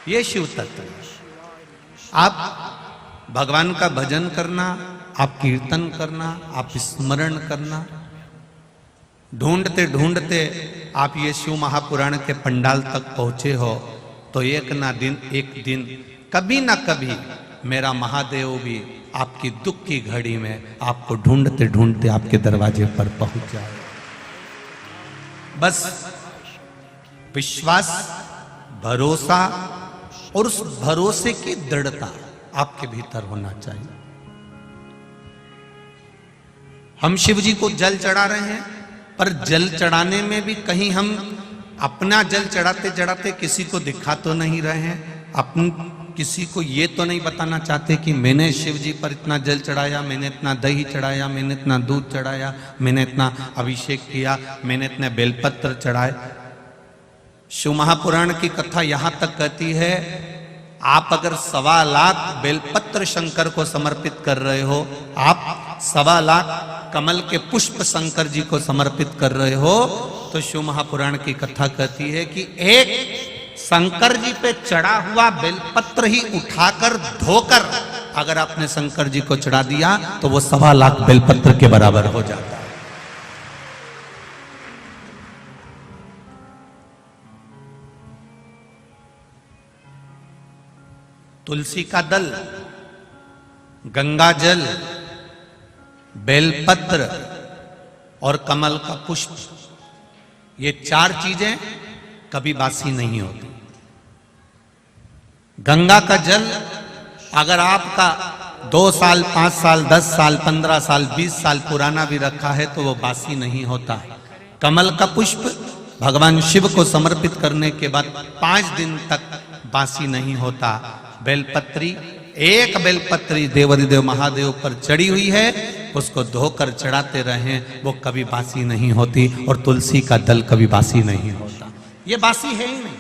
ये शिव तत्व है। आप भगवान का भजन करना, आप कीर्तन करना, आप स्मरण करना, ढूंढते ढूंढते आप ये शिव महापुराण के पंडाल तक पहुंचे हो तो एक दिन कभी ना कभी मेरा महादेव भी आपकी दुख की घड़ी में आपको ढूंढते ढूंढते आपके दरवाजे पर पहुंच जाए। बस विश्वास, भरोसा और उस भरोसे की दृढ़ता आपके भीतर होना चाहिए। हम शिव जी को जल चढ़ा रहे हैं, पर जल चढ़ाने में भी कहीं हम अपना जल चढ़ाते चढ़ाते किसी को दिखा तो नहीं रहे हैं, किसी को ये तो नहीं बताना चाहते कि मैंने शिव जी पर इतना जल चढ़ाया, मैंने इतना दही चढ़ाया, मैंने इतना दूध चढ़ाया, मैंने इतना अभिषेक किया, मैंने इतने बेलपत्र चढ़ाए। शिव महापुराण की कथा यहां तक कहती है, आप अगर 1.25 लाख बेलपत्र शंकर को समर्पित कर रहे हो, आप 1.25 लाख कमल के पुष्प शंकर जी को समर्पित कर रहे हो, तो शिव महापुराण की कथा कहती है कि एक शंकर जी पे चढ़ा हुआ बेलपत्र ही उठाकर धोकर अगर आपने शंकर जी को चढ़ा दिया तो वो 1.25 लाख बेलपत्र के बराबर हो जाता है। तुलसी का दल, गंगा जल, बेलपत्र और कमल का पुष्प, ये 4 चीजें कभी बासी नहीं होती। गंगा का जल अगर आपका 2 साल, 5 साल, 10 साल, 15 साल, 20 साल पुराना भी रखा है तो वो बासी नहीं होता। कमल का पुष्प भगवान शिव को समर्पित करने के बाद 5 दिन तक बासी नहीं होता। बेलपत्री, एक बेलपत्री देवाधिदेव महादेव पर चढ़ी हुई है, उसको धोकर चढ़ाते रहें, वो कभी बासी नहीं होती। और तुलसी का दल कभी बासी नहीं होता, ये बासी है ही नहीं।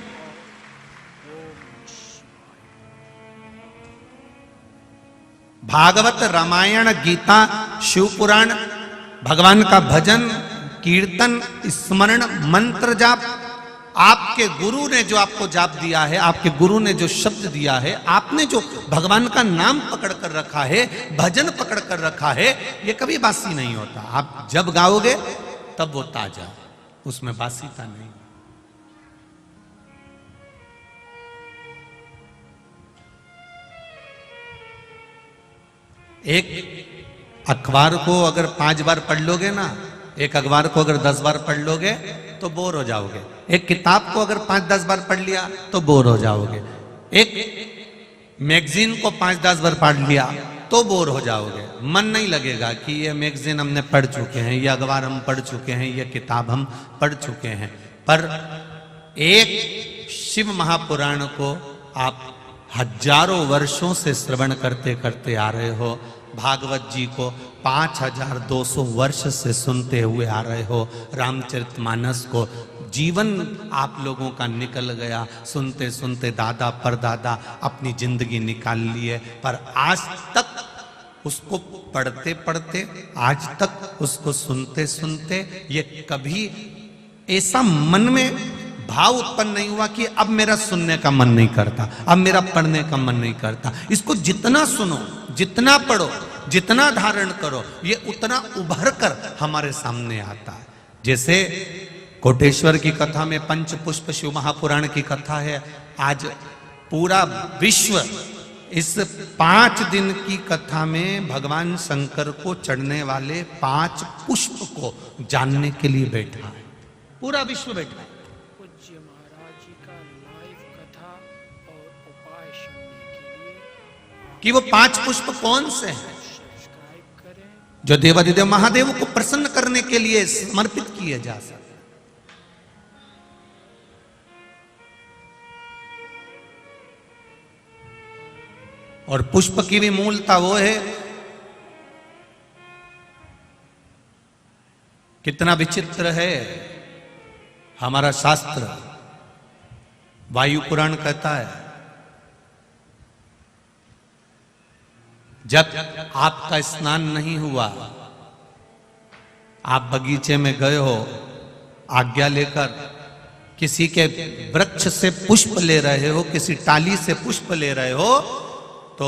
भागवत, रामायण, गीता, शिव पुराण, भगवान का भजन, कीर्तन, स्मरण, मंत्र जाप, आपके गुरु ने जो आपको जाप दिया है, आपके गुरु ने जो शब्द दिया है, आपने जो भगवान का नाम पकड़ कर रखा है, भजन पकड़ कर रखा है, ये कभी बासी नहीं होता। आप जब गाओगे तब वो ताजा, उसमें बासीता नहीं। एक अखबार को अगर 5 बार पढ़ लोगे ना, एक अखबार को अगर 10 बार पढ़ लोगे तो बोर हो जाओगे। एक किताब को अगर 5-10 बार पढ़ लिया तो बोर हो जाओगे। एक मैगजीन को 5-10 बार पढ़ लिया तो बोर हो जाओगे। मन नहीं लगेगा कि ये मैगजीन हमने पढ़ चुके हैं, ये अखबार हम पढ़ चुके हैं, ये किताब हम पढ़ चुके हैं। पर एक शिव महापुराण को आप हजारों वर्षों से श्रवण करते करते आ रहे हो, भागवत जी को 5200 वर्ष से सुनते हुए आ रहे हो, रामचरितमानस को जीवन आप लोगों का निकल गया, सुनते सुनते दादा परदादा अपनी जिंदगी निकाल लिए, पर आज तक उसको पढ़ते पढ़ते, आज तक उसको सुनते सुनते ये कभी ऐसा मन में भाव उत्पन्न नहीं हुआ कि अब मेरा सुनने का मन नहीं करता, अब मेरा पढ़ने का मन नहीं करता। इसको जितना सुनो, जितना पढ़ो, जितना धारण करो, ये उतना उभर कर हमारे सामने आता है। जैसे कोटेश्वर की कथा में पंचपुष्प शिव महापुराण की कथा है। आज पूरा विश्व इस 5 दिन की कथा में भगवान शंकर को चढ़ने वाले 5 पुष्प को जानने के लिए बैठा है, पूरा विश्व बैठा है। पूज्य महाराज जी का लाइव कथा और उपाय सुनने के लिए कि वो 5 पुष्प कौन से हैं सब्सक्राइब करें, जो देवाधिदेव महादेव को प्रसन्न करने के लिए समर्पित किए जा सकते। और पुष्प की भी मूलता वो है, कितना विचित्र है हमारा शास्त्र। वायु पुराण कहता है, जब आपका स्नान नहीं हुआ, आप बगीचे में गए हो आज्ञा लेकर, किसी के वृक्ष से पुष्प ले रहे हो, किसी टाली से पुष्प ले रहे हो, तो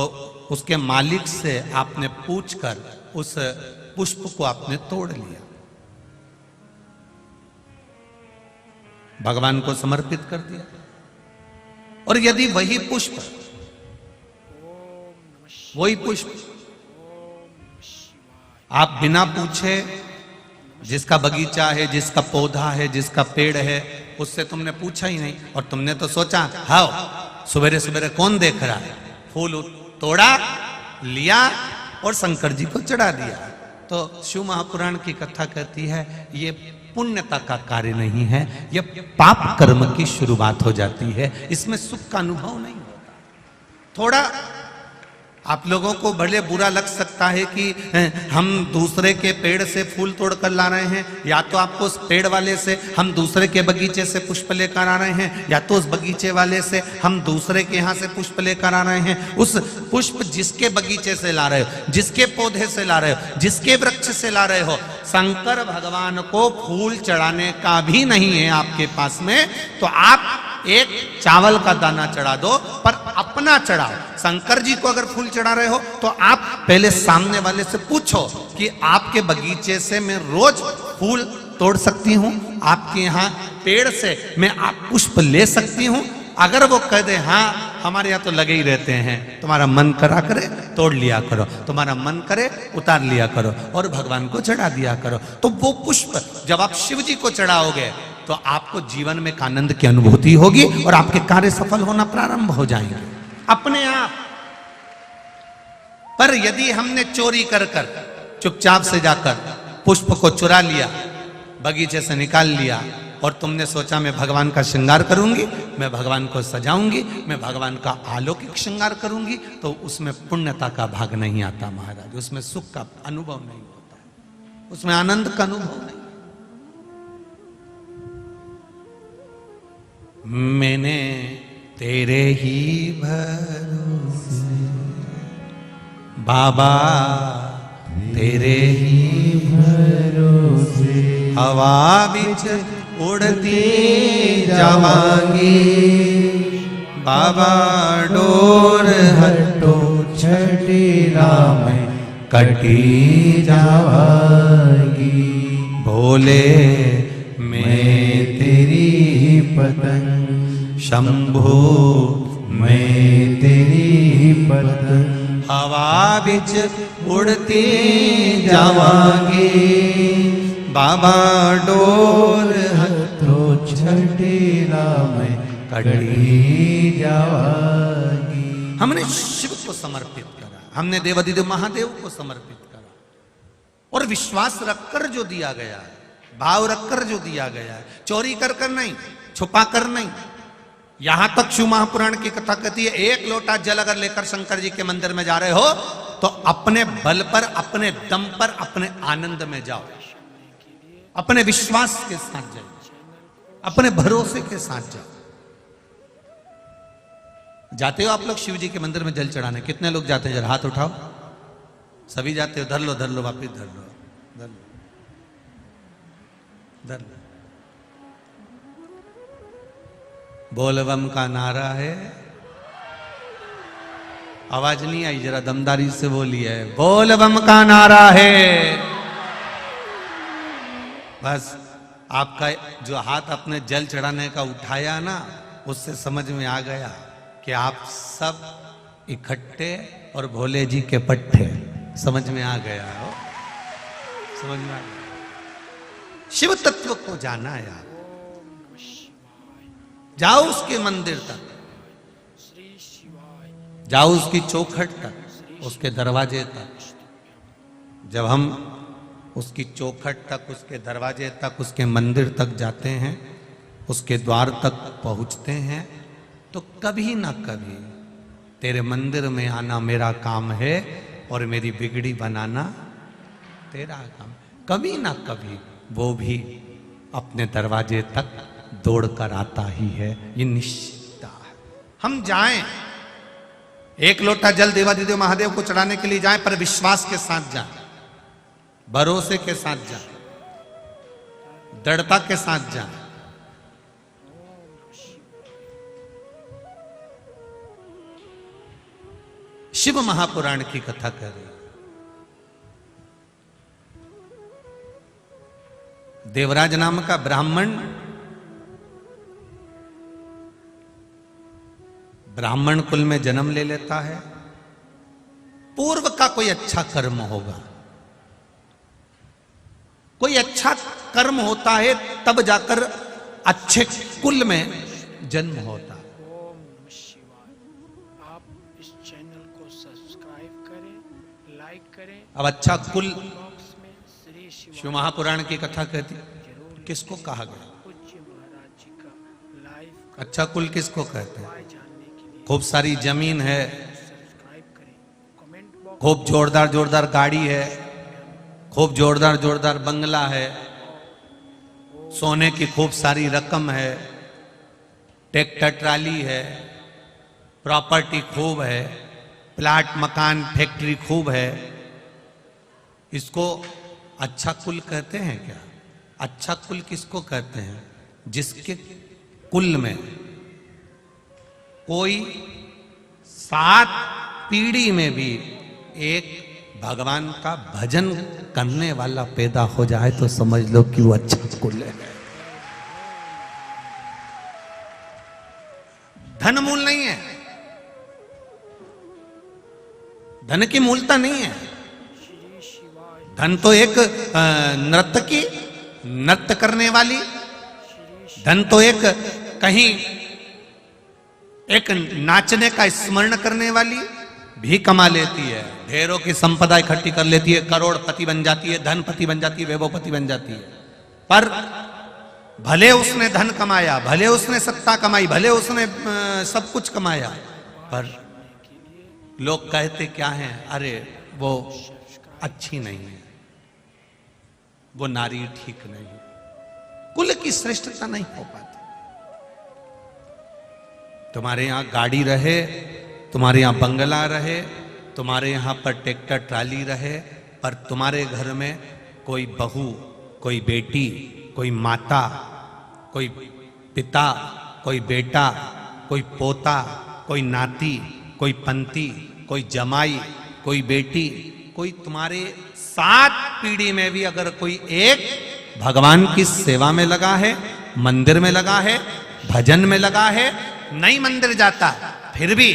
उसके मालिक से आपने पूछकर उस पुष्प को आपने तोड़ लिया, भगवान को समर्पित कर दिया। और यदि वही पुष्प, वही पुष्प आप बिना पूछे, जिसका बगीचा है, जिसका पौधा है, जिसका पेड़ है, उससे तुमने पूछा ही नहीं, और तुमने तो सोचा हाँ सवेरे सवेरे कौन देख रहा है, फूल तोड़ा लिया और शंकर जी को चढ़ा दिया। तो शिव महापुराण की कथा कहती है ये पुण्यता का कार्य नहीं है, यह पाप कर्म की शुरुआत हो जाती है, इसमें सुख का अनुभव नहीं होता। थोड़ा आप लोगों को भले बुरा लग सकता है कि हम दूसरे के पेड़ से फूल तोड़ कर ला रहे हैं, या तो आपको उस पेड़ वाले से हम दूसरे के बगीचे से पुष्प लेकर आ रहे हैं, या तो उस बगीचे वाले से हम दूसरे के यहाँ से पुष्प लेकर आ रहे हैं। उस पुष्प जिसके बगीचे से ला रहे हो, जिसके पौधे से ला रहे हो, जिसके वृक्ष से ला रहे हो, शंकर भगवान को फूल चढ़ाने का भी नहीं है आपके पास में, तो आप एक चावल का दाना चढ़ा दो, पर अपना चढ़ाओ। शंकर जी को अगर फूल चढ़ा रहे हो तो आप पहले सामने वाले से पूछो कि आपके बगीचे से मैं रोज फूल तोड़ सकती हूँ, आपके यहाँ पेड़ से मैं आप पुष्प ले सकती हूँ। अगर वो कह दे हाँ हमारे यहाँ तो लगे ही रहते हैं, तुम्हारा मन करा करे तोड़ लिया करो, तुम्हारा मन करे उतार लिया करो और भगवान को चढ़ा दिया करो, तो वो पुष्प जब आप शिव जी को चढ़ाओगे तो आपको जीवन में एक आनंद की अनुभूति होगी और आपके कार्य सफल होना प्रारंभ हो जाएंगे अपने आप। पर यदि हमने चोरी कर कर चुपचाप से जाकर पुष्प को चुरा लिया, बगीचे से निकाल लिया, और तुमने सोचा मैं भगवान का श्रृंगार करूंगी, मैं भगवान को सजाऊंगी, मैं भगवान का अलौकिक श्रृंगार करूंगी, तो उसमें पुण्यता का भाग नहीं आता महाराज, उसमें सुख का अनुभव नहीं होता, उसमें आनंद का अनुभव नहीं। मैंने तेरे ही भरोसे बाबा, तेरे ही भरोसे हवा बिच उड़ती जावांगी, बाबा डोर हटो छठी राम कटी जावांगी, भोले मैं तेरी पतंग, शंभो मैं तेरी पतंग, हवा बिच उड़ती जावांगी, बाबा डोर हथो छठी राम कटी जावांगी। हमने शिव को समर्पित करा, हमने देवाधिदेव महादेव को समर्पित करा, और विश्वास रखकर जो दिया गया है, भाव रखकर जो दिया गया है, चोरी कर कर नहीं, छुपा कर नहीं। यहां तक शिव महापुराण की कथा कहती है एक लोटा जल अगर लेकर शंकर जी के मंदिर में जा रहे हो तो अपने बल पर, अपने दम पर, अपने आनंद में जाओ, अपने विश्वास के साथ जाओ, अपने भरोसे के साथ जाओ। जाते हो आप लोग शिव जी के मंदिर में जल चढ़ाने? कितने लोग जाते हैं? जरा हाथ उठाओ। सभी जाते हो? धर लो, धर लो, वापिस धर लो, धर लो, धर लो। बोलबम का नारा है, आवाज नहीं आई, जरा दमदारी से बोली है, बोलबम का नारा है। बस आपका जो हाथ अपने जल चढ़ाने का उठाया ना, उससे समझ में आ गया कि आप सब इकट्ठे और भोले जी के पट्टे, समझ में आ गया हो, समझ में आ गया। शिव तत्व को जाना यार, जाओ उसके मंदिर तक, जाओ उसकी चौखट तक, उसके दरवाजे तक। जब हम उसकी चौखट तक, उसके दरवाजे तक, उसके मंदिर तक जाते हैं, उसके द्वार तक पहुंचते हैं, तो कभी ना कभी तेरे मंदिर में आना मेरा काम है और मेरी बिगड़ी बनाना तेरा काम। कभी ना कभी वो भी अपने दरवाजे तक दौड़ कर आता ही है, ये निश्चित है। हम जाएं, एक लोटा जल देवाधिदेव महादेव को चढ़ाने के लिए जाएं, पर विश्वास के साथ जाएं, भरोसे के साथ जाएं, दृढ़ता के साथ जाएं। शिव महापुराण की कथा कर रही। देवराज नाम का ब्राह्मण कुल में जन्म ले लेता है। पूर्व का कोई अच्छा कर्म होगा, कोई अच्छा कर्म होता है तब जाकर अच्छे कुल में जन्म होता है। ओम नमः शिवाय। आप इस चैनल को सब्सक्राइब करें, लाइक करें। अब अच्छा कुल, बॉक्स में श्री शिव महापुराण की कथा कहती जरूर किसको कहा गया? पूज्य महाराज जी का लाइव अच्छा कुल किसको कहते हैं? उपाय जानने के लिए खूब सारी जमीन है, सब्सक्राइब करें। कमेंट बॉक्स खूब जोरदार जोरदार गाड़ी है, खूब जोरदार जोरदार बंगला है, सोने की खूब सारी रकम है, ट्रैक्टर ट्राली है, प्रॉपर्टी खूब है, प्लाट मकान फैक्ट्री खूब है, इसको अच्छा कुल कहते हैं क्या? अच्छा कुल किसको कहते हैं? जिसके कुल में कोई 7 पीढ़ी में भी एक भगवान का भजन करने वाला पैदा हो जाए तो समझ लो कि वो अच्छा कुल है। धन मूल नहीं है, धन की मूलता नहीं है। श्री शिवाय धन तो एक नर्तकी, नृत्य करने वाली, धन तो एक कहीं एक नाचने का स्मरण करने वाली भी कमा लेती है, ढेरों की संपदा इकट्ठी कर लेती है, करोड़पति बन जाती है, धनपति बन जाती है, वैभवपति बन जाती है। पर भले उसने धन कमाया, भले उसने सत्ता कमाई, भले उसने सब कुछ कमाया, पर लोग कहते क्या हैं? अरे वो अच्छी नहीं है, वो नारी ठीक नहीं है, कुल की श्रेष्ठता नहीं हो पाती। तुम्हारे यहां गाड़ी रहे, तुम्हारे यहां बंगला रहे, तुम्हारे यहां पर ट्रैक्टर ट्राली रहे, पर तुम्हारे घर में कोई बहू, कोई बेटी, कोई माता, कोई पिता, कोई बेटा, कोई पोता, कोई नाती, कोई पंती, कोई जमाई, कोई बेटी, कोई तुम्हारे 7 पीढ़ी में भी अगर कोई एक भगवान की सेवा में लगा है, मंदिर में लगा है, भजन में लगा है, नहीं मंदिर जाता फिर भी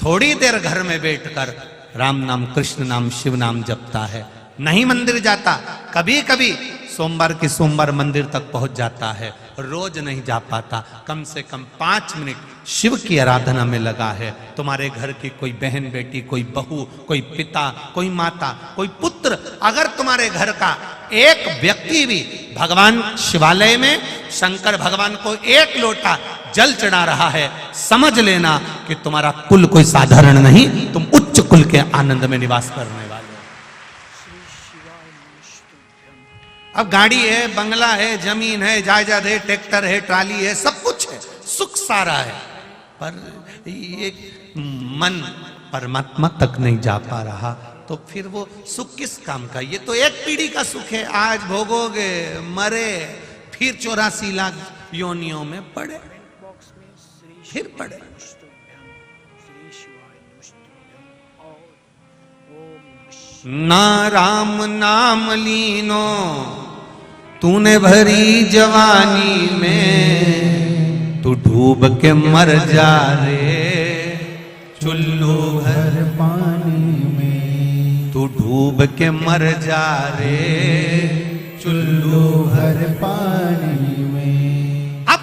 थोड़ी देर घर में बैठकर राम नाम, कृष्ण नाम, शिव नाम जपता है, नहीं मंदिर जाता, कभी कभी सोमवार के सोमवार मंदिर तक पहुंच जाता है, रोज नहीं जा पाता, कम से कम 5 मिनट शिव की आराधना में लगा है। तुम्हारे घर की कोई बहन बेटी, कोई बहू, कोई पिता, कोई माता, कोई पुत्र, अगर तुम्हारे घर का एक व्यक्ति भी भगवान शिवालय में शंकर भगवान को 1 लोटा जल चढ़ा रहा है, समझ लेना कि तुम्हारा कुल कोई साधारण नहीं, तुम उच्च कुल के आनंद में निवास करने वाले हो। श्री शिवाय नमस्तुभ्यं। अब गाड़ी है, बंगला है, जमीन है, जायदाद है, ट्रैक्टर है, ट्राली है, सब कुछ है, सुख सारा है, पर ये मन परमात्मा तक नहीं जा पा रहा, तो फिर वो सुख किस काम का? ये तो एक पीढ़ी का सुख है, आज भोगोगे, मरे, फिर 84 लाख योनियों में पड़े, बॉक्स में श्री फिर पड़े। नमस्तुभ्यं, श्री शिवाय नमस्तुभ्यं। और ओम नमः शिवाय। ना राम नाम लीनो तूने भरी जवानी में, तू डूब के मर जा रे चुल्लू भर पानी में, तू डूब के मर जा रे चुल्लू भर। हर पानी में। अब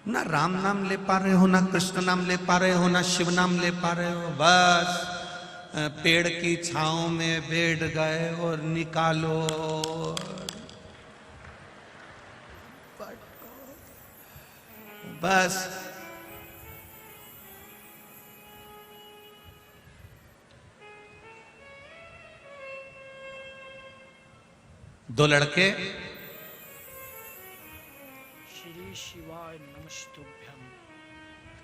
ना राम नाम ले पा रहे हो, ना कृष्ण नाम ले पा रहे हो, ना शिव नाम ले पा रहे हो, बस पेड़ की छांव में बैठ गए और निकालो बस। दो लड़के श्री शिवाय नमस्तुभ्यं।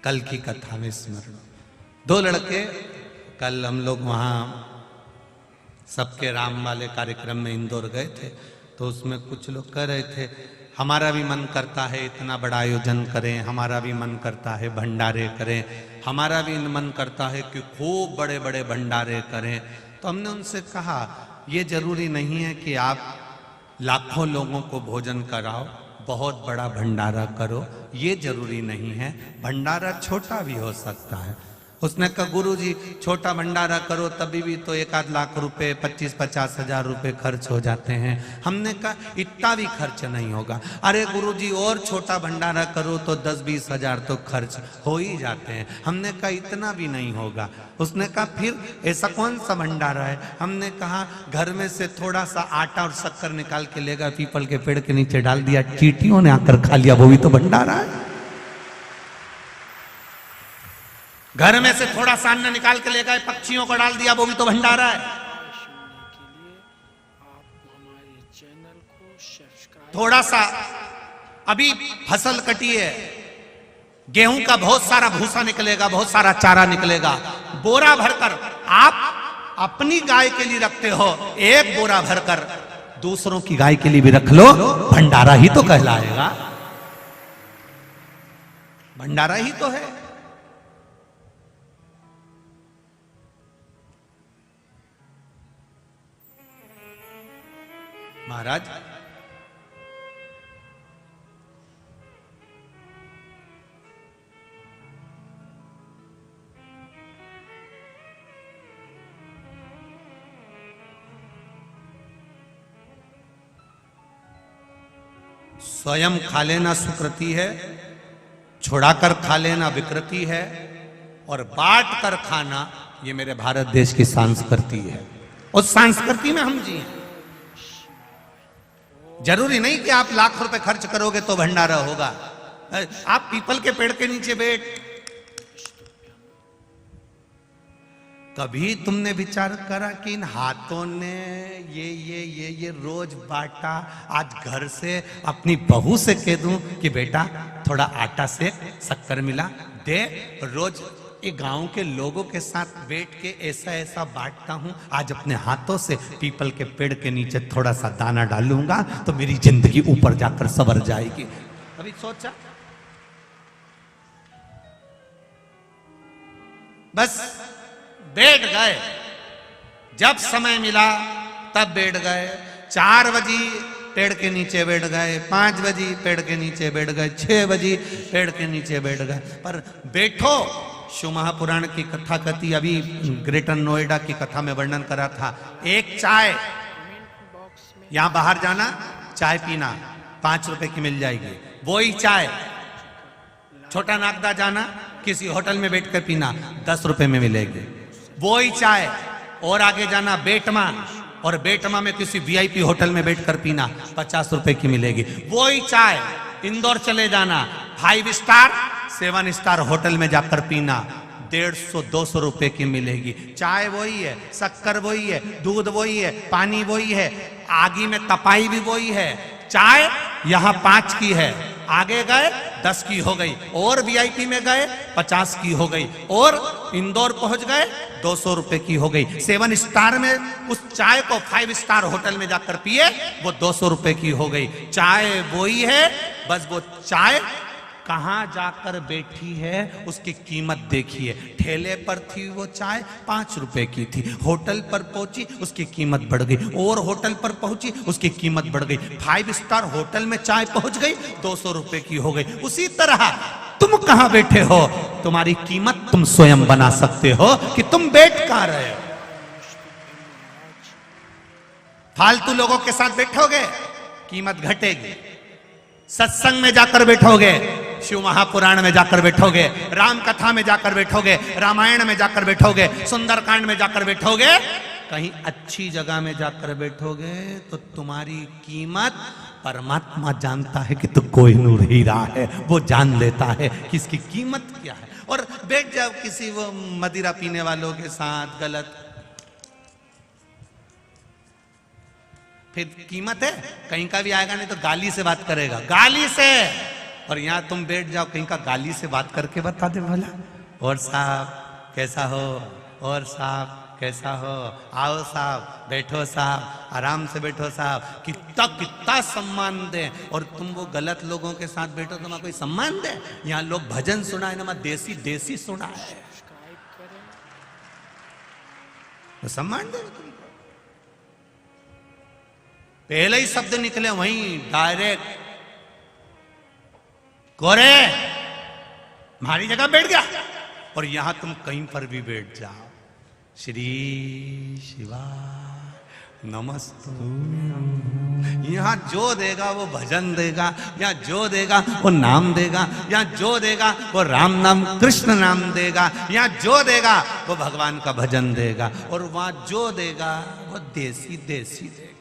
कल की कथा में स्मरण, 2 लड़के, कल हम लोग वहाँ सबके राम वाले कार्यक्रम में इंदौर गए थे, तो उसमें कुछ लोग कह रहे थे हमारा भी मन करता है इतना बड़ा आयोजन करें, हमारा भी मन करता है भंडारे करें, हमारा भी मन करता है कि खूब बड़े बड़े भंडारे करें। तो हमने उनसे कहा ये जरूरी नहीं है कि आप लाखों लोगों को भोजन कराओ, बहुत बड़ा भंडारा करो, ये जरूरी नहीं है, भंडारा छोटा भी हो सकता है। उसने कहा गुरुजी छोटा भंडारा करो तभी भी तो 1-8 लाख रुपए 25-50 हजार रुपए खर्च हो जाते हैं। हमने कहा इतना भी खर्च नहीं होगा। अरे गुरुजी और छोटा भंडारा करो तो 10-20 हजार तो खर्च हो ही जाते हैं। हमने कहा इतना भी नहीं होगा। उसने कहा फिर ऐसा कौन सा भंडारा है? हमने कहा घर में से थोड़ा सा आटा और शक्कर निकाल के लेगा, पीपल के पेड़ के नीचे डाल दिया, चींटियों ने आकर खा लिया, वो भी तो भंडारा है। घर में से थोड़ा सा अन्न निकाल के ले गए, पक्षियों को डाल दिया, वो भी तो भंडारा है। सुनने के लिए आप हमारे चैनल को सब्सक्राइब। थोड़ा सा अभी फसल कटी है, गेहूं का बहुत सारा भूसा निकलेगा, बहुत सारा चारा निकलेगा, बोरा भरकर आप अपनी गाय के लिए रखते हो, एक बोरा भरकर दूसरों की गाय के लिए भी रख लो, भंडारा ही तो कहलाएगा, भंडारा ही तो है। महाराज स्वयं खा लेना सुकृति है, छुड़ाकर खा लेना विकृति है, और बांट कर खाना ये मेरे भारत देश की संस्कृति है। उस संस्कृति में हम जी हैं। जरूरी नहीं कि आप लाख रुपए खर्च करोगे तो भंडारा होगा। आप पीपल के पेड़ के नीचे बैठ, कभी तुमने विचार करा कि इन हाथों ने ये रोज बांटा, आज घर से अपनी बहू से कह दूं कि बेटा थोड़ा आटा से शक्कर मिला दे, रोज ये गांव के लोगों के साथ बैठ के ऐसा ऐसा बांटता हूं, आज अपने हाथों से पीपल के पेड़ के नीचे थोड़ा सा दाना डालूंगा तो मेरी जिंदगी ऊपर जाकर संवर जाएगी। कभी सोचा? बस बैठ गए, जब समय मिला तब बैठ गए। 4 बजे पेड़ के नीचे बैठ गए, 5 बजे पेड़ के नीचे बैठ गए, 6 बजे पेड़ के नीचे बैठ गए। पर बैठो, शिव महापुराण की कथा कथी, अभी ग्रेटर नोएडा की कथा में वर्णन करा था। एक चाय, यहां बाहर जाना चाय पीना 5 रुपए की मिल जाएगी, वही चाय छोटा नागदा जाना किसी होटल में बैठकर पीना 10 रुपए में मिलेगी, वही चाय और आगे जाना बेटमा, और बेटमा में किसी वीआईपी होटल में बैठकर पीना 50 रुपए की मिलेगी। वही चाय इंदौर चले जाना 5 स्टार 7 स्टार होटल में जाकर पीना 150-200 रुपए की मिलेगी। चाय वही है, शक्कर वही है, दूध वही है, पानी वही है, आगी में तपाई भी वही है। चाय यहाँ 5 की है, आगे गए 10 की हो गई, और वीआईपी में गए 50 की हो गई, और इंदौर पहुंच गए 200 रुपए की हो गई। 7 स्टार में उस चाय को 5 स्टार होटल में जाकर पिए, वो 200 रुपए की हो गई। चाय वही है, बस वो चाय कहां जाकर बैठी है उसकी कीमत देखिए। ठेले पर थी वो चाय 5 रुपए की थी, होटल पर पहुंची उसकी कीमत बढ़ गई, और होटल पर पहुंची उसकी कीमत बढ़ गई, 5 स्टार होटल में चाय पहुंच गई 200 रुपए की हो गई। उसी तरह तुम कहां बैठे हो, तुम्हारी कीमत तुम स्वयं बना सकते हो कि तुम बैठ कहां रहे हो। फालतू लोगों के साथ बैठोगे कीमत घटेगी, सत्संग में जाकर बैठोगे, शिव महापुराण में जाकर बैठोगे, राम कथा में जाकर बैठोगे, रामायण में जाकर बैठोगे, सुंदरकांड में जाकर बैठोगे, कहीं अच्छी जगह में जाकर बैठोगे तो तुम्हारी कीमत परमात्मा जानता है कि तू कोहिनूर हीरा है, वो जान लेता है कि इसकी कीमत क्या है। और बैठ जाओ किसी वो मदिरा पीने वालों के साथ गलत, फिर कीमत है, कहीं का भी आएगा नहीं तो गाली से बात करेगा, गाली से। और यहां तुम बैठ जाओ कहीं का गाली से बात करके बता दे भला, और साहब कैसा हो, और साहब कैसा हो, आओ साहब, बैठो साहब, आराम से बैठो साहब, कितना कितना सम्मान दे। और तुम वो गलत लोगों के साथ बैठो, तुम्हारा कोई सम्मान दे? यहाँ लोग भजन सुना है ना, देसी देसी सुना है, सब्सक्राइब करें। तो सम्मान दे तुमको। पहले ही शब्द निकले वहीं डायरेक्ट, गोरे हमारी जगह बैठ गया, और यहां तुम कहीं पर भी बैठ जाओ, श्री शिवाय नमस्तु। यहां जो देगा वो भजन देगा, यहाँ जो देगा वो नाम देगा, यहाँ जो देगा वो राम नाम कृष्ण नाम देगा, यहाँ जो देगा वो भगवान का भजन देगा, और वहां जो देगा वो देसी देसी देगा।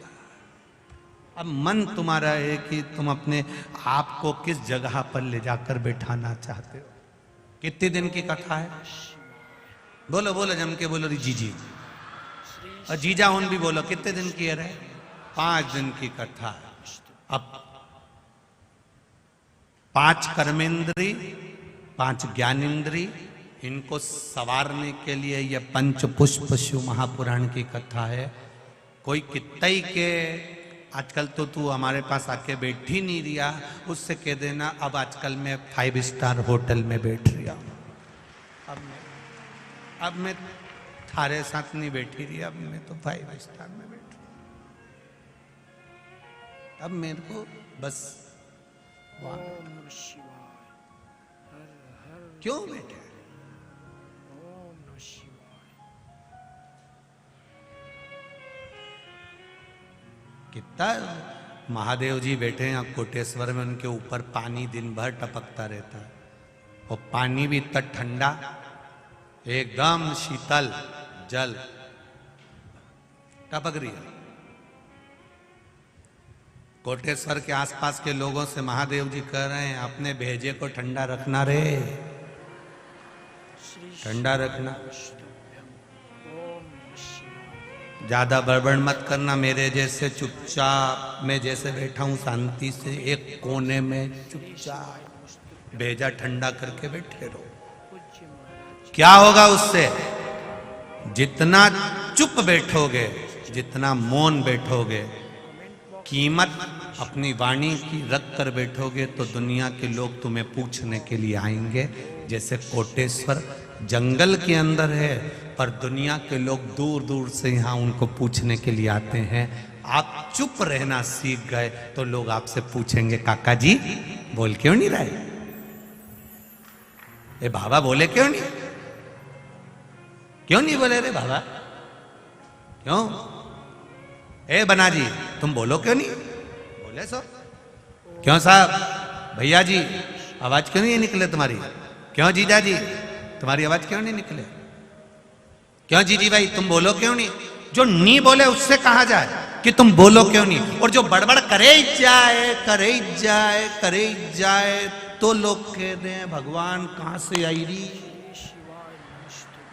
अब मन तुम्हारा है कि तुम अपने आप को किस जगह पर ले जाकर बैठाना चाहते हो। कितने दिन की कथा है? बोलो बोलो, जम के बोलो री जीजी, और जीजा उन भी बोलो, कितने दिन की है रे? 5 दिन की कथा है। अब 5 कर्मेंद्री, 5 ज्ञानेंद्री, इनको सवारने के लिए यह पंच पुष्प शिव महापुराण की कथा है। कोई कितई के आजकल तो तू हमारे पास आके बैठ ही नहीं रिया, उससे कह देना अब आजकल मैं 5 स्टार होटल में बैठ रिया हूं, अब मैं थारे साथ नहीं बैठी रही, अब मैं तो 5 स्टार में बैठ रही, अब मेरे को बस ओम नमः शिवाय, हर हर क्यों बैठे? ओम नमः शिवाय। कितना महादेव जी बैठे हैं कोटेश्वर में, उनके ऊपर पानी दिन भर टपकता रहता है, और पानी भी इतना ठंडा, एकदम शीतल जल टपक रही है। कोटेश्वर के आसपास के लोगों से महादेव जी कह रहे हैं अपने भेजे को ठंडा रखना रे, ठंडा रखना, ओम नमः शिवाय। ज्यादा बड़बड़ मत करना, मेरे जैसे चुपचाप, मैं जैसे बैठा हूं शांति से एक कोने में चुपचाप भेजा ठंडा करके बैठे रहो। पूज्य महाराज क्या होगा उससे? जितना चुप बैठोगे, जितना मौन बैठोगे, कीमत अपनी वाणी की रख कर बैठोगे, तो दुनिया के लोग तुम्हें पूछने के लिए आएंगे। जैसे कोटेश्वर जंगल के अंदर है, पर दुनिया के लोग दूर दूर से यहाँ उनको पूछने के लिए आते हैं। आप चुप रहना सीख गए तो लोग आपसे पूछेंगे काका जी बोल क्यों नहीं रहे, ए बाबा बोले क्यों नहीं, क्यों नहीं बोले रे बाबा, क्यों? ए बना जी तुम बोलो क्यों नहीं बोले? सो क्यों साहब, भैया जी आवाज क्यों नहीं निकले तुम्हारी, क्यों जीजा जी तुम्हारी आवाज क्यों नहीं निकले, क्यों जीजी भाई तुम बोलो क्यों नहीं? जो नहीं बोले उससे कहा जाए कि तुम बोलो क्यों नहीं, और जो बड़बड़ करे जाए करे जाए करे जाए तो लोग कह रहे हैं भगवान कहां से आई रही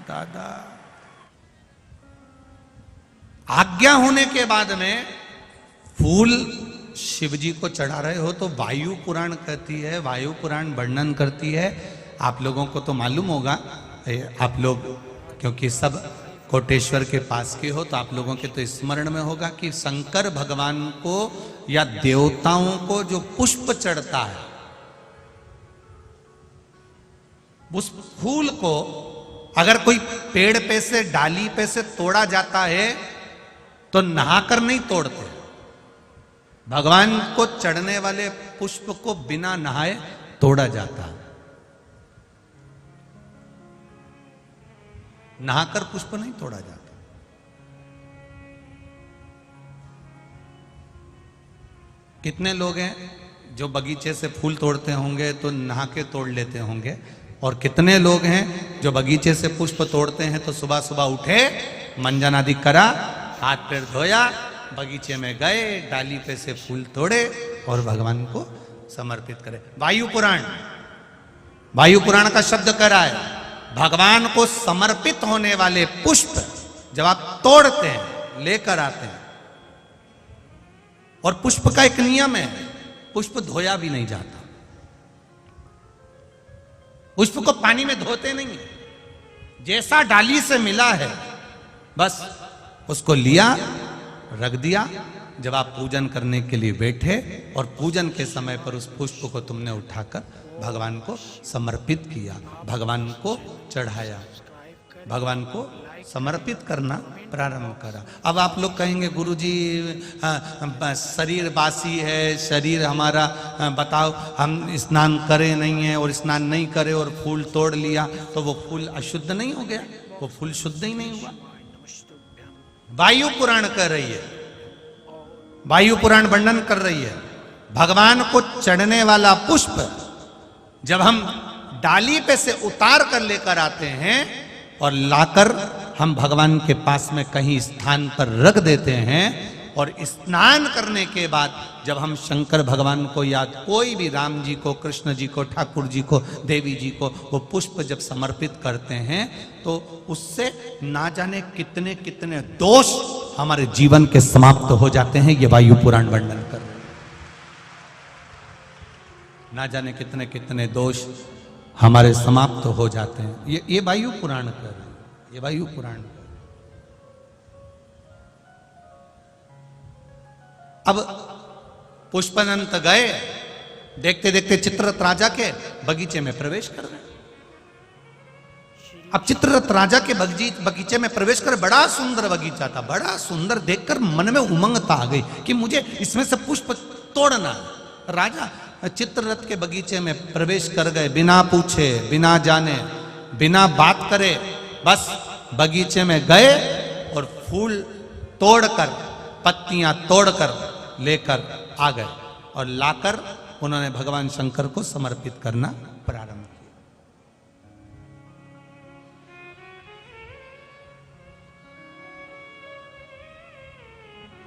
दादा। आज्ञा होने के बाद में फूल शिव जी को चढ़ा रहे हो तो वायु पुराण कहती है, वायु पुराण वर्णन करती है। आप लोगों को तो मालूम होगा, आप लोग क्योंकि सब कोटेश्वर के पास के हो, तो आप लोगों के तो स्मरण में होगा कि शंकर भगवान को या देवताओं को जो पुष्प चढ़ता है, उस फूल को अगर कोई पेड़ पे से डाली पे से तोड़ा जाता है तो नहाकर नहीं तोड़ते। भगवान को चढ़ने वाले पुष्प को बिना नहाए तोड़ा जाता है। नहाकर पुष्प नहीं तोड़ा जाता। कितने लोग हैं जो बगीचे से फूल तोड़ते होंगे तो नहा के तोड़ लेते होंगे, और कितने लोग हैं जो बगीचे से पुष्प तोड़ते हैं तो सुबह सुबह उठे, मंजन आदि करा, हाथ पैर धोया, बगीचे में गए, डाली पे से फूल तोड़े और भगवान को समर्पित करे। वायु पुराण, वायु पुराण का शब्द कह रहा है भगवान को समर्पित होने वाले पुष्प जब आप तोड़ते हैं, लेकर आते हैं, और पुष्प का एक नियम है, पुष्प धोया भी नहीं जाता। पुष्प को पानी में धोते नहीं, जैसा डाली से मिला है बस उसको लिया, रख दिया। जब आप पूजन करने के लिए बैठे और पूजन के समय पर उस पुष्प को तुमने उठाकर भगवान को समर्पित किया, भगवान को चढ़ाया, भगवान को समर्पित करना प्रारंभ करा। अब आप लोग कहेंगे गुरुजी शरीर बासी है, शरीर हमारा बताओ, हम स्नान करे नहीं है और स्नान नहीं करे और फूल तोड़ लिया तो वो फूल अशुद्ध नहीं हो गया? वो फूल शुद्ध ही नहीं हुआ। वायु पुराण कह रही है, वायु पुराण वर्णन कर रही है, भगवान को चढ़ने वाला पुष्प जब हम डाली पे से उतार कर लेकर आते हैं और लाकर हम भगवान के पास में कहीं स्थान पर रख देते हैं, और स्नान करने के बाद जब हम शंकर भगवान को याद, कोई भी राम जी को, कृष्ण जी को, ठाकुर जी को, देवी जी को वो पुष्प जब समर्पित करते हैं तो उससे ना जाने कितने कितने दोष हमारे जीवन के समाप्त हो जाते हैं। ये वायु पुराण वर्णन कर रहे हैं। ना जाने कितने कितने दोष हमारे समाप्त हो जाते हैं। ये वायु पुराण कर रहे हैं, ये वायु पुराण। अब पुष्पदंत गए, देखते देखते चित्ररथ राजा के बगीचे में प्रवेश कर गए। अब चित्ररथ राजा के बगीचे में प्रवेश कर, बड़ा सुंदर बगीचा था, बड़ा सुंदर, देखकर मन में उमंगता आ गई कि मुझे इसमें से पुष्प तोड़ना। राजा चित्ररथ के बगीचे में प्रवेश कर गए, बिना पूछे, बिना जाने, बिना बात करे, बस बगीचे में गए और फूल तोड़कर, पत्तियां तोड़कर लेकर आ गए और लाकर उन्होंने भगवान शंकर को समर्पित करना प्रारंभ किया।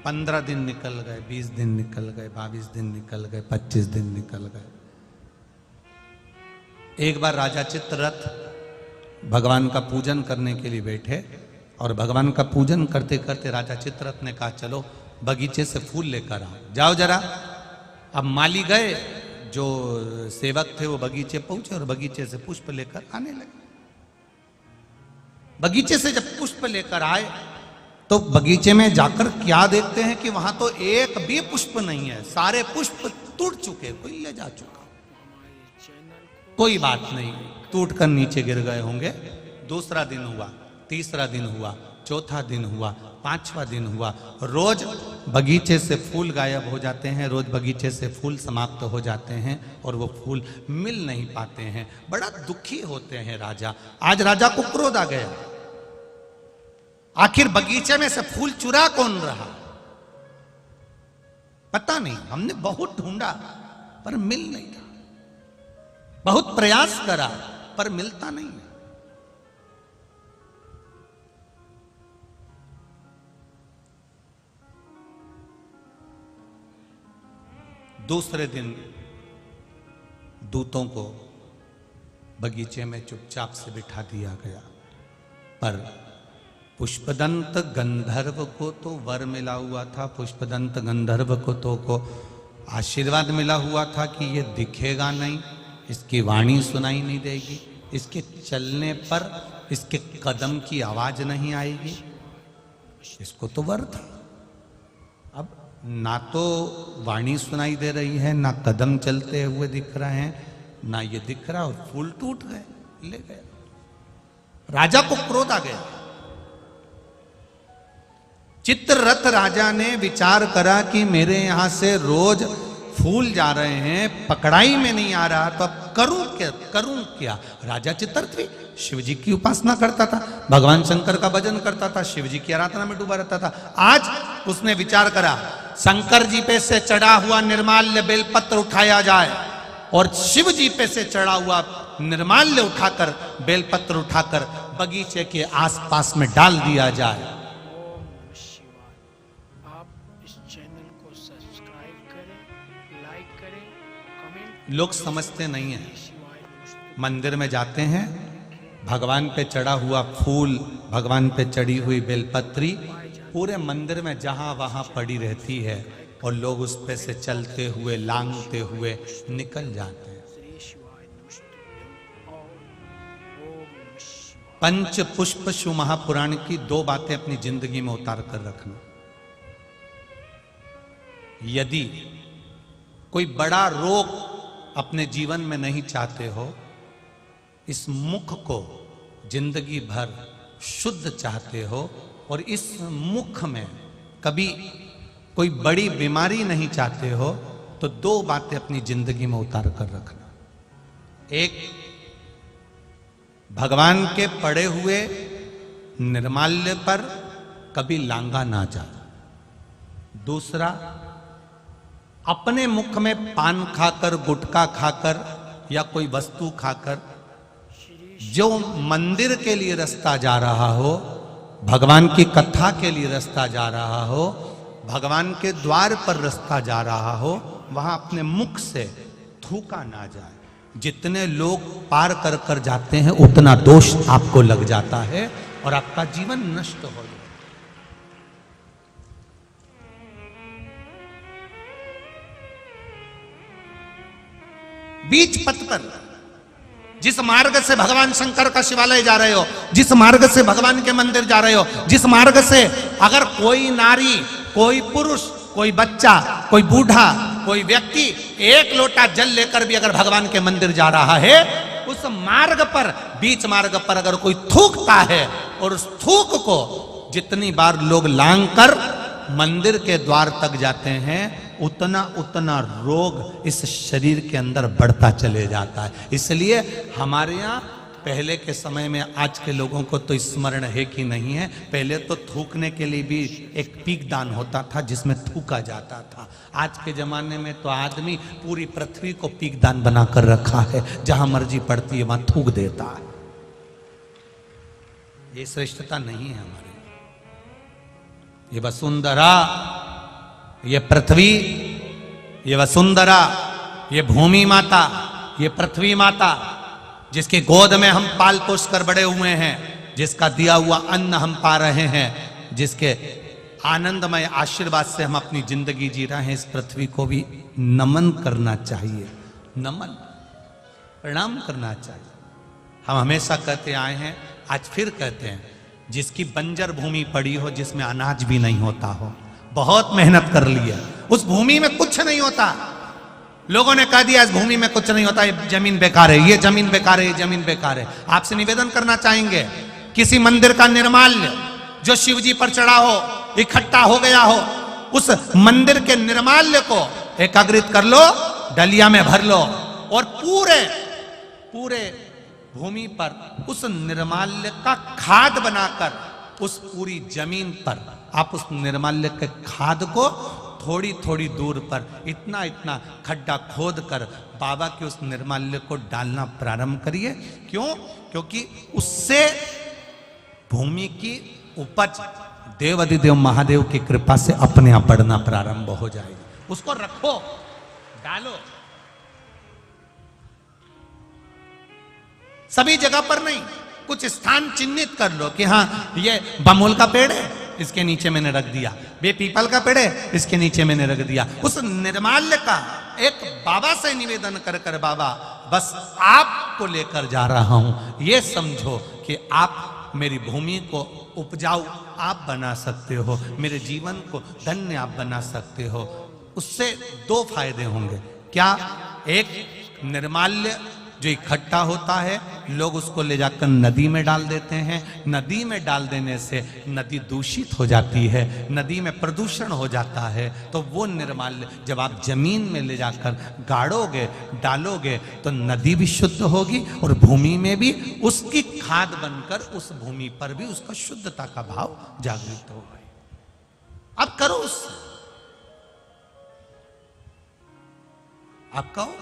15 दिन निकल गए, 20 दिन निकल गए, 22 दिन निकल गए, 25 दिन निकल गए। एक बार राजा चित्ररथ भगवान का पूजन करने के लिए बैठे और भगवान का पूजन करते करते राजा चित्ररथ ने कहा चलो बगीचे से फूल लेकर आओ, जाओ जरा। अब माली गए, जो सेवक थे वो बगीचे पहुंचे और बगीचे से पुष्प लेकर आने लगे। बगीचे से जब पुष्प लेकर आए तो बगीचे में जाकर क्या देखते हैं कि वहां तो एक भी पुष्प नहीं है, सारे पुष्प टूट चुके, कोई ले जा चुका। कोई बात नहीं, टूट कर नीचे गिर गए होंगे। दूसरा दिन हुआ, तीसरा दिन हुआ, चौथा दिन हुआ, पांचवा दिन हुआ। रोज बगीचे से फूल गायब हो जाते हैं, रोज बगीचे से फूल समाप्त हो जाते हैं और वो फूल मिल नहीं पाते हैं। बड़ा दुखी होते हैं राजा। आज राजा को क्रोध आ गया, आखिर बगीचे में से फूल चुरा कौन रहा? पता नहीं, हमने बहुत ढूंढा पर मिल नहीं रहा, बहुत प्रयास करा पर मिलता नहीं। दूसरे दिन दूतों को बगीचे में चुपचाप से बिठा दिया गया, पर पुष्पदंत गंधर्व को तो वर मिला हुआ था, पुष्पदंत गंधर्व को आशीर्वाद मिला हुआ था कि ये दिखेगा नहीं, इसकी वाणी सुनाई नहीं देगी, इसके चलने पर इसके कदम की आवाज नहीं आएगी, इसको तो वर था। अब ना तो वाणी सुनाई दे रही है, ना कदम चलते हुए दिख रहे हैं, ना ये दिख रहा, और फूल टूट गए, ले गए। राजा को क्रोध आ गया। चित्ररथ राजा ने विचार करा कि मेरे यहां से रोज फूल जा रहे हैं, पकड़ाई में नहीं आ रहा, तो अब करूं क्या? राजा चित्ररथ भी शिव जी की उपासना करता था, भगवान शंकर का भजन करता था, शिव जी की आराधना में डूबा रहता था। आज उसने विचार करा शंकर जी पे से चढ़ा हुआ निर्माल्य बेलपत्र उठाया जाए और शिव जी पे से चढ़ा हुआ निर्माल्य उठाकर, बेलपत्र उठाकर बगीचे के आसपास में डाल दिया जाए। लोग समझते नहीं हैं, मंदिर में जाते हैं, भगवान पे चढ़ा हुआ फूल, भगवान पे चढ़ी हुई बेलपत्री पूरे मंदिर में जहां वहां पड़ी रहती है और लोग उस पे से चलते हुए, लांघते हुए निकल जाते हैं। पंच पुष्प शिव महापुराण की 2 बातें अपनी जिंदगी में उतार कर रखना। यदि कोई बड़ा रोग अपने जीवन में नहीं चाहते हो, इस मुख को जिंदगी भर शुद्ध चाहते हो और इस मुख में कभी कोई बड़ी बीमारी नहीं चाहते हो, तो 2 बातें अपनी जिंदगी में उतार कर रखना। एक, भगवान के पड़े हुए निर्माल्य पर कभी लांगा ना जाए। दूसरा, अपने मुख में पान खाकर, गुटखा खाकर या कोई वस्तु खाकर जो मंदिर के लिए रास्ता जा रहा हो, भगवान की कथा के लिए रास्ता जा रहा हो, भगवान के द्वार पर रास्ता जा रहा हो, वहां अपने मुख से थूका ना जाए। जितने लोग पार कर कर जाते हैं उतना दोष आपको लग जाता है और आपका जीवन नष्ट हो जाता है। बीच पथ पर जिस मार्ग से भगवान शंकर का शिवालय जा रहे हो, जिस मार्ग से भगवान के मंदिर जा रहे हो, जिस मार्ग से अगर कोई नारी, कोई पुरुष, कोई बच्चा, कोई बूढ़ा, कोई व्यक्ति 1 लोटा जल लेकर भी अगर भगवान के मंदिर जा रहा है, उस मार्ग पर, बीच मार्ग पर अगर कोई थूकता है और उस थूक को जितनी बार लोग लांग कर मंदिर के द्वार तक जाते हैं, उतना उतना रोग इस शरीर के अंदर बढ़ता चले जाता है। इसलिए हमारे यहाँ पहले के समय में, आज के लोगों को तो स्मरण है कि नहीं है, पहले तो थूकने के लिए भी एक पीकदान होता था जिसमें थूका जाता था। आज के जमाने में तो आदमी पूरी पृथ्वी को पीकदान बनाकर रखा है, जहां मर्जी पड़ती है वहां थूक देता है। ये श्रेष्ठता नहीं है हमारे। ये वसुंधरा, ये पृथ्वी, ये वसुंधरा, ये भूमि माता, ये पृथ्वी माता, जिसकी गोद में हम पाल पोस कर बड़े हुए हैं, जिसका दिया हुआ अन्न हम पा रहे हैं, जिसके आनंदमय आशीर्वाद से हम अपनी जिंदगी जी रहे हैं, इस पृथ्वी को भी नमन करना चाहिए। नमन, प्रणाम करना चाहिए। हम हमेशा कहते आए हैं, आज फिर कहते हैं, जिसकी बंजर भूमि पड़ी हो, जिसमें अनाज भी नहीं होता हो, बहुत मेहनत कर ली है, उस भूमि में कुछ नहीं होता, लोगों ने कह दिया इस भूमि में कुछ नहीं होता, ये जमीन बेकार है, ये जमीन बेकार है, ये जमीन बेकार है। आपसे निवेदन करना चाहेंगे, किसी मंदिर का निर्माल्य जो शिव जी पर चढ़ा हो, इकट्ठा हो गया हो, उस मंदिर के निर्माल्य को एकाग्रित कर लो, डलिया में भर लो और पूरे पूरे भूमि पर उस निर्माल्य का खाद बनाकर, उस पूरी जमीन पर आप उस निर्माल्य के खाद को थोड़ी थोड़ी दूर पर इतना इतना खड्डा खोद कर बाबा के उस निर्माल्य को डालना प्रारंभ करिए। क्यों? क्योंकि उससे भूमि की उपज देव अधिदेव महादेव की कृपा से अपने आप बढ़ना प्रारंभ हो जाएगी। उसको रखो, डालो, सभी जगह पर नहीं, कुछ स्थान चिन्हित कर लो कि हाँ ये बमूल का पेड़ है, इसके नीचे मैंने रख दिया, ये पीपल का पेड़ है, इसके नीचे मैंने रख दिया। उस निर्माल्य का एक बाबा से निवेदन कर कर, बाबा बस आपको लेकर जा रहा हूं, ये समझो कि आप मेरी भूमि को उपजाऊ आप बना सकते हो, मेरे जीवन को धन्य आप बना सकते हो। उससे 2 फायदे होंगे। क्या? एक, निर्माल्य जो इकट्ठा होता है, लोग उसको ले जाकर नदी में डाल देते हैं, नदी में डाल देने से नदी दूषित हो जाती है, नदी में प्रदूषण हो जाता है। तो वो निर्माल्य जब आप जमीन में ले जाकर गाड़ोगे, डालोगे, तो नदी भी शुद्ध होगी और भूमि में भी उसकी खाद बनकर उस भूमि पर भी उसका शुद्धता का भाव जागृत होगा। अब करो उससे, आप कहो,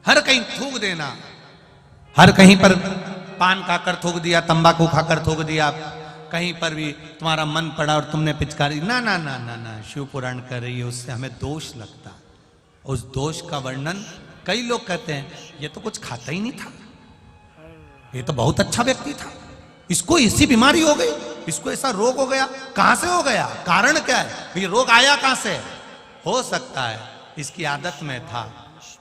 हर कहीं थूक देना, हर कहीं पर पान खाकर थूक दिया, तंबाकू खाकर थूक दिया, कहीं पर भी तुम्हारा मन पड़ा और तुमने पिचकारी, ना ना ना ना ना, शिव पुराण कर रही है, उससे हमें दोष लगता। उस दोष का वर्णन कई लोग कहते हैं, ये तो कुछ खाता ही नहीं था, ये तो बहुत अच्छा व्यक्ति था, इसको ऐसी बीमारी हो गई, इसको ऐसा रोग हो गया। कहां से हो गया? कारण क्या है? ये रोग आया कहां से? हो सकता है इसकी आदत में था,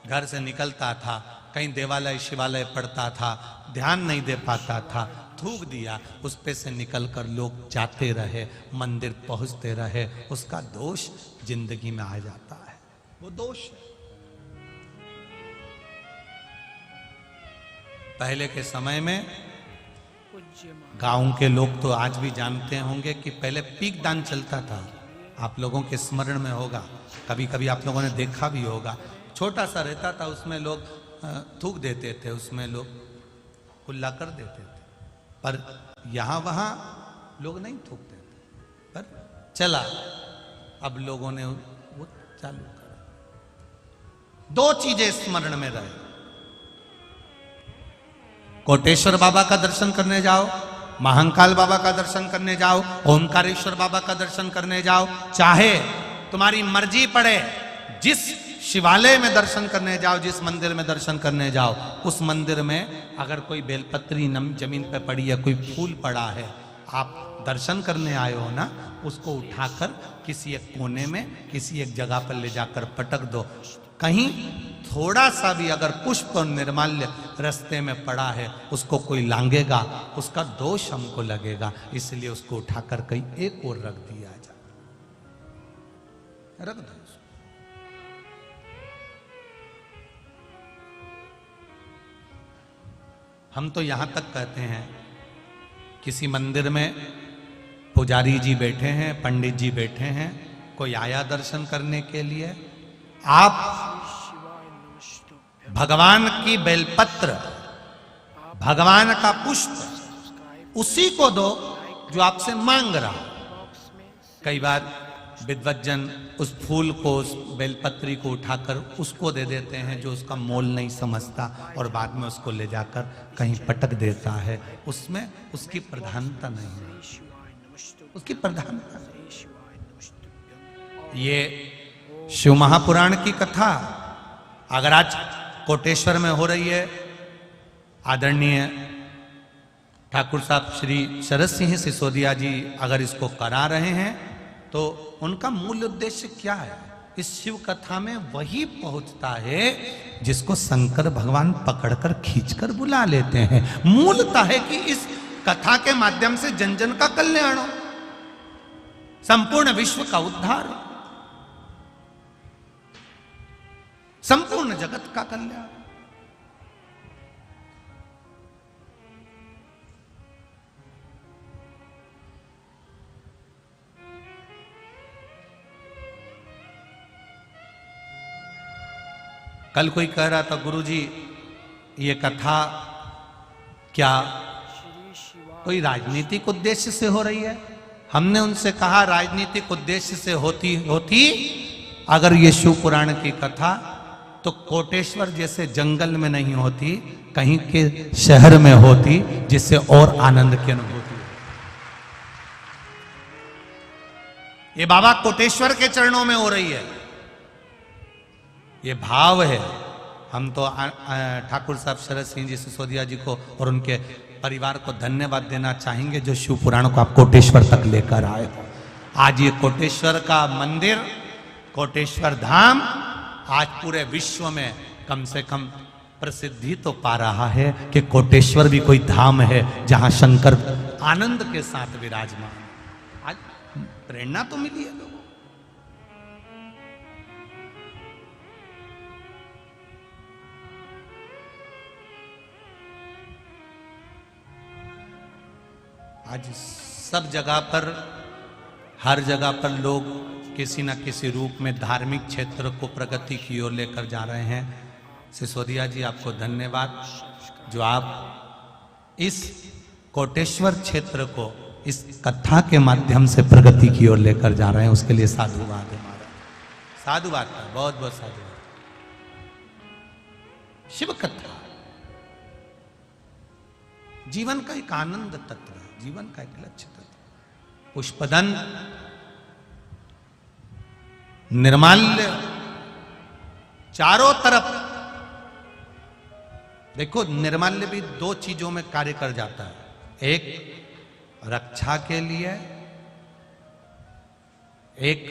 घर से निकलता था, कहीं देवालय शिवालय पढ़ता था, ध्यान नहीं दे पाता था, थूक दिया, उस पे से निकलकर लोग जाते रहे, मंदिर पहुंचते रहे, उसका दोष जिंदगी में आ जाता है। वो दोष है। पहले के समय में पूज्य मान गांव के लोग तो आज भी जानते होंगे कि पहले पीक दान चलता था। आप लोगों के स्मरण में होगा, कभी कभी आप लोगों ने देखा भी होगा, छोटा सा रहता था, उसमें लोग थूक देते थे, उसमें लोग कुल्ला कर देते थे। पर यहां वहां लोग नहीं थूकते थे, पर चला, अब लोगों ने वो चालू करा। दो चीजें स्मरण में रहे, कोटेश्वर बाबा का दर्शन करने जाओ, महाकाल बाबा का दर्शन करने जाओ, ओमकारेश्वर बाबा का दर्शन करने जाओ, चाहे तुम्हारी मर्जी पड़े, जिस शिवालय में दर्शन करने जाओ, जिस मंदिर में दर्शन करने जाओ, उस मंदिर में अगर कोई बेलपत्री जमीन पे पड़ी है, कोई फूल पड़ा है, आप दर्शन करने आए हो ना, उसको उठाकर किसी एक कोने में, किसी एक जगह पर ले जाकर पटक दो। कहीं थोड़ा सा भी अगर पुष्प और निर्माल्य रास्ते में पड़ा है, उसको कोई लांगेगा, उसका दोष हमको लगेगा, इसलिए उसको उठाकर कहीं एक और रख दिया जाए, रख दो। हम तो यहां तक कहते हैं, किसी मंदिर में पुजारी जी बैठे हैं, पंडित जी बैठे हैं, कोई आया दर्शन करने के लिए, आप शिवाय नमस्तुभ्यं भगवान की बेलपत्र, भगवान का पुष्प उसी को दो जो आपसे मांग रहा। बॉक्स में कई बार विद्वज्जन उस फूल को, उस बेलपत्री को उठाकर उसको दे देते हैं जो उसका मोल नहीं समझता, और बाद में उसको ले जाकर कहीं पटक देता है। उसमें उसकी प्रधानता नहीं है, शिवाय नमस्तुभ्यं उसकी प्रधानता नहीं। शिवाय नमस्तुभ्यं। ये शिव महापुराण की कथा अगर आज कोटेश्वर में हो रही है, आदरणीय ठाकुर साहब श्री शरद सिंह सिसोदिया जी अगर इसको करा रहे हैं, तो उनका मूल उद्देश्य क्या है? इस शिव कथा में वही पहुंचता है जिसको शंकर भगवान पकड़कर खींचकर बुला लेते हैं। मूलतः है कि इस कथा के माध्यम से जन जन का कल्याण हो, संपूर्ण विश्व का उद्धार, संपूर्ण जगत का कल्याण। कल कोई कह रहा था, गुरुजी ये कथा क्या श्री शिवाय कोई राजनीतिक उद्देश्य से हो रही है? हमने उनसे कहा, राजनीतिक उद्देश्य से होती अगर ये शिव पुराण की कथा, तो कोटेश्वर जैसे जंगल में नहीं होती, कहीं के शहर में होती, जिससे और आनंद की अनुभूति हो। ये बाबा कोटेश्वर के चरणों में हो रही है, ये भाव है। हम तो ठाकुर साहब शरद सिंह जी सिसोदिया जी को और उनके परिवार को धन्यवाद देना चाहेंगे, जो शिव पुराण को आप कोटेश्वर तक लेकर आए हो। आज ये कोटेश्वर का मंदिर, कोटेश्वर धाम आज पूरे विश्व में कम से कम प्रसिद्धि तो पा रहा है कि कोटेश्वर भी कोई धाम है जहां शंकर आनंद के साथ विराजमान। आज प्रेरणा तो मिली है लोगों को। आज सब जगह पर, हर जगह पर लोग किसी न किसी रूप में धार्मिक क्षेत्र को प्रगति की ओर लेकर जा रहे हैं। सिसोदिया जी आपको धन्यवाद, जो आप इस कोटेश्वर क्षेत्र को इस कथा के माध्यम से प्रगति की ओर लेकर जा रहे हैं, उसके लिए साधुवाद है हमारा, साधुवाद है, बहुत बहुत साधुवाद। शिव कथा जीवन का एक आनंद तत्व है, जीवन का एक लक्ष्य तत्व। पुष्पदन, निर्माल्य, चारों तरफ देखो, निर्माल्य भी दो चीजों में कार्य कर जाता है, एक रक्षा के लिए, एक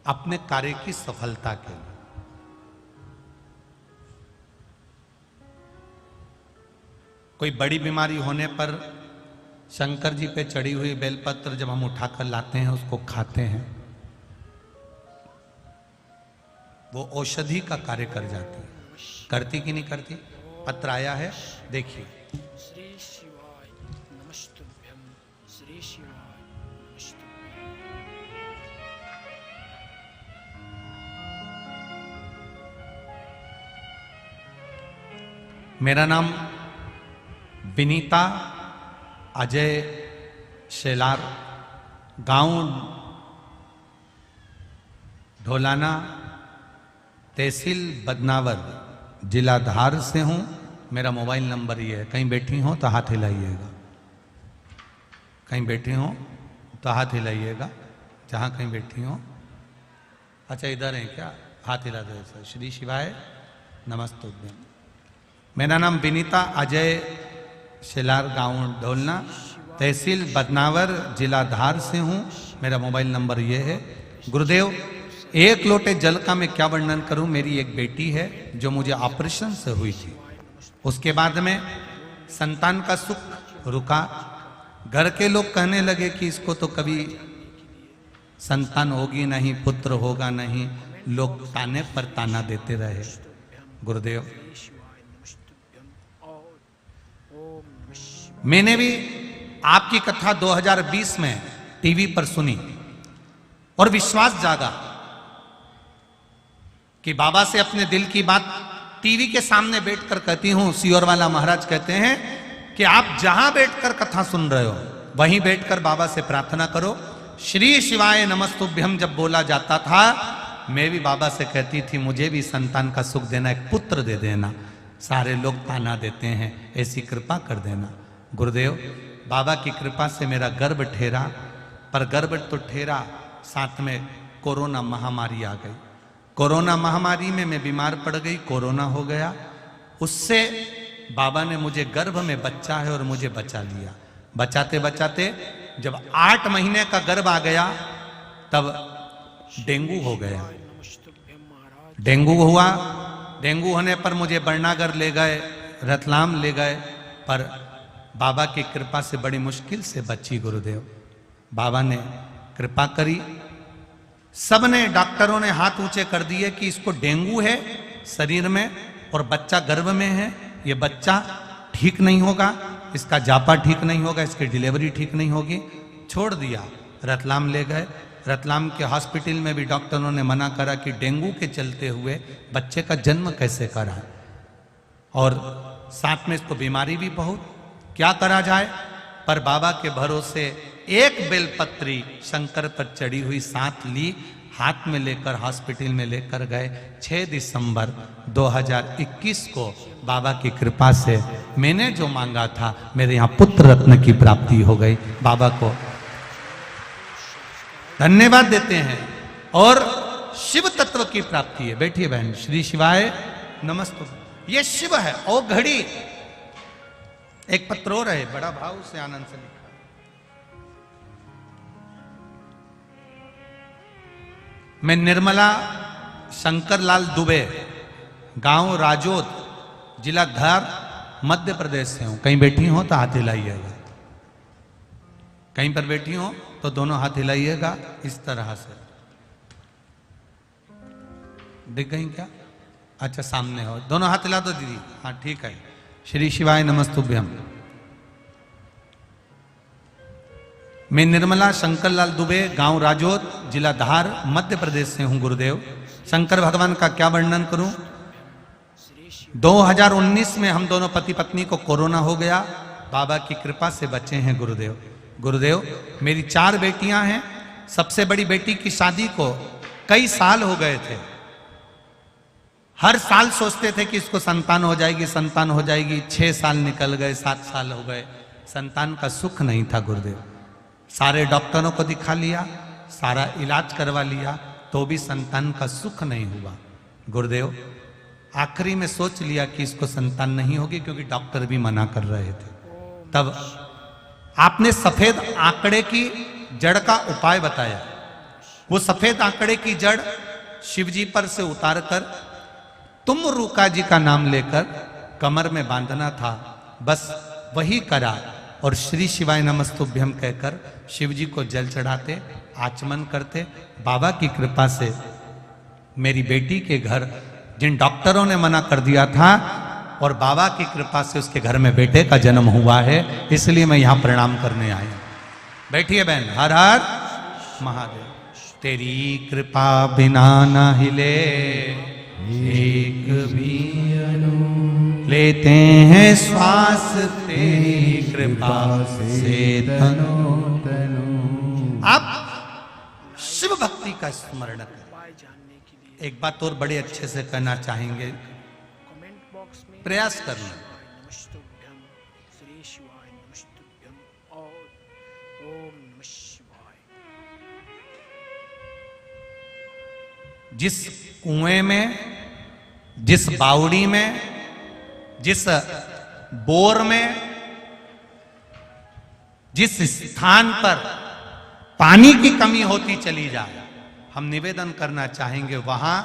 अपने कार्य की सफलता के लिए। कोई बड़ी बीमारी होने पर शंकर जी पे चढ़ी हुई बेलपत्र जब हम उठाकर लाते हैं, उसको खाते हैं, वो औषधि का कार्य कर जाती है। करती कि नहीं करती? पत्र आया है, देखिए। श्री शिवाय नमस्तुभ्यं, श्री शिवाय नमस्तुभ्यं। मेरा नाम विनीता अजय शेलार, गांव ढोलाना, तहसील बदनावर, जिला धार से हूं। मेरा मोबाइल नंबर ये है। कहीं बैठी हो तो हाथ हिलाइएगा, कहीं बैठी हो तो हाथ हिलाइएगा, जहां कहीं बैठी हो। अच्छा इधर है क्या? हाथ हिला दो सर। श्री शिवाय नमस्तुभ्यं। मेरा नाम विनीता अजय शेलार, गांव ढोलना, तहसील बदनावर, जिला धार से हूं। मेरा मोबाइल नंबर ये है। गुरुदेव, एक लोटे जल का मैं क्या वर्णन करूं। मेरी एक बेटी है जो मुझे ऑपरेशन से हुई थी, उसके बाद में संतान का सुख रुका। घर के लोग कहने लगे कि इसको तो कभी संतान होगी नहीं, पुत्र होगा नहीं। लोग ताने पर ताना देते रहे। गुरुदेव, मैंने भी आपकी कथा 2020 में टीवी पर सुनी और विश्वास जागा कि बाबा से अपने दिल की बात टीवी के सामने बैठकर कहती हूं। सियोर वाला महाराज कहते हैं कि आप जहां बैठकर कथा सुन रहे हो वहीं बैठकर बाबा से प्रार्थना करो। श्री शिवाय नमस्तुभ्यम जब बोला जाता था, मैं भी बाबा से कहती थी मुझे भी संतान का सुख देना, एक पुत्र दे देना। सारे लोग ताना देते हैं, ऐसी कृपा कर देना। गुरुदेव, बाबा की कृपा से मेरा गर्भ ठहरा, पर गर्भ तो ठहरा, साथ में कोरोना महामारी आ गई। कोरोना महामारी में मैं बीमार पड़ गई, कोरोना हो गया। उससे बाबा ने मुझे, गर्भ में बच्चा है और मुझे बचा लिया। बचाते बचाते जब 8 महीने का गर्भ आ गया तब डेंगू हो गया। डेंगू हुआ। डेंगू होने पर मुझे बरनागर ले गए, रतलाम ले गए, पर बाबा की कृपा से बड़ी मुश्किल से बची। गुरुदेव, बाबा ने कृपा करी। सबने, डॉक्टरों ने हाथ ऊंचे कर दिए कि इसको डेंगू है शरीर में और बच्चा गर्भ में है, ये बच्चा ठीक नहीं होगा, इसका जापा ठीक नहीं होगा, इसकी डिलीवरी ठीक नहीं होगी। छोड़ दिया। रतलाम ले गए। रतलाम के हॉस्पिटल में भी डॉक्टरों ने मना करा कि डेंगू के चलते हुए बच्चे का जन्म कैसे करा, और साथ में इसको बीमारी भी बहुत, क्या करा जाए। पर बाबा के भरोसे एक बेलपत्री शंकर पर चढ़ी हुई साथ ली, हाथ में लेकर हॉस्पिटल में लेकर गए। 6 दिसंबर 2021 को बाबा की कृपा से मैंने जो मांगा था, मेरे यहाँ पुत्र रत्न की प्राप्ति हो गई। बाबा को धन्यवाद देते हैं। और शिव तत्व की प्राप्ति है। बैठिए बहन। श्री शिवाय नमस्तु। ये शिव है। ओ घड़ी, एक पत्र और है, बड़ा भाव से आनंद से लिखा। मैं निर्मला शंकरलाल दुबे, गांव राजोद, जिला धार, मध्य प्रदेश से हूं। कहीं बैठी हो तो हाथ हिलाइएगा, कहीं पर बैठी हो तो दोनों हाथ हिलाइएगा इस तरह से। दिख गई क्या? अच्छा सामने हो, दोनों हाथ हिला दो दीदी। हाँ ठीक है। श्री शिवाय नमस्तुभ्यम। मैं निर्मला शंकरलाल दुबे, गांव राजोद, जिला धार, मध्य प्रदेश से हूं। गुरुदेव, शंकर भगवान का क्या वर्णन करूं। 2019 में हम दोनों पति पत्नी को कोरोना हो गया, बाबा की कृपा से बचे हैं। गुरुदेव, गुरुदेव, मेरी 4 बेटियां हैं। सबसे बड़ी बेटी की शादी को कई साल हो गए थे। हर साल सोचते थे कि इसको संतान हो जाएगी, संतान हो जाएगी। 6 साल निकल गए, 7 साल हो गए, संतान का सुख नहीं था। गुरुदेव, सारे डॉक्टरों को दिखा लिया, सारा इलाज करवा लिया, तो भी संतान का सुख नहीं हुआ। गुरुदेव, आखिरी में सोच लिया कि इसको संतान नहीं होगी, क्योंकि डॉक्टर भी मना कर रहे थे। तब आपने सफेद आंकड़े की जड़ का उपाय बताया। वो सफेद आंकड़े की जड़ शिवजी पर से उतार कर तुम रूका जी का नाम लेकर कमर में बांधना था बस वही करा और श्री शिवाय नमस्तुभ्यम कहकर शिव जी को जल चढ़ाते, आचमन करते। बाबा की कृपा से मेरी बेटी के घर, जिन डॉक्टरों ने मना कर दिया था, और बाबा की कृपा से उसके घर में बेटे का जन्म हुआ है, इसलिए मैं यहां प्रणाम करने आया। बैठिए बहन। हर हर महादेव। तेरी कृपा बिना न हिले एक भी अनु, लेते हैं श्वास तेरी कृपा से तनु तनु। आप शिव भक्ति का स्मरण करें। उपाय जानने के लिए एक बात और बड़े अच्छे से कहना चाहेंगे, कमेंट बॉक्स में प्रयास करना। नमस्तुभ्यम, श्री शिवाय नमस्तुभ्यम और ओम नमः शिवाय। जिस कुएं में, जिस बावड़ी में, जिस बोर में, जिस स्थान पर पानी की कमी होती चली जाए, हम निवेदन करना चाहेंगे वहां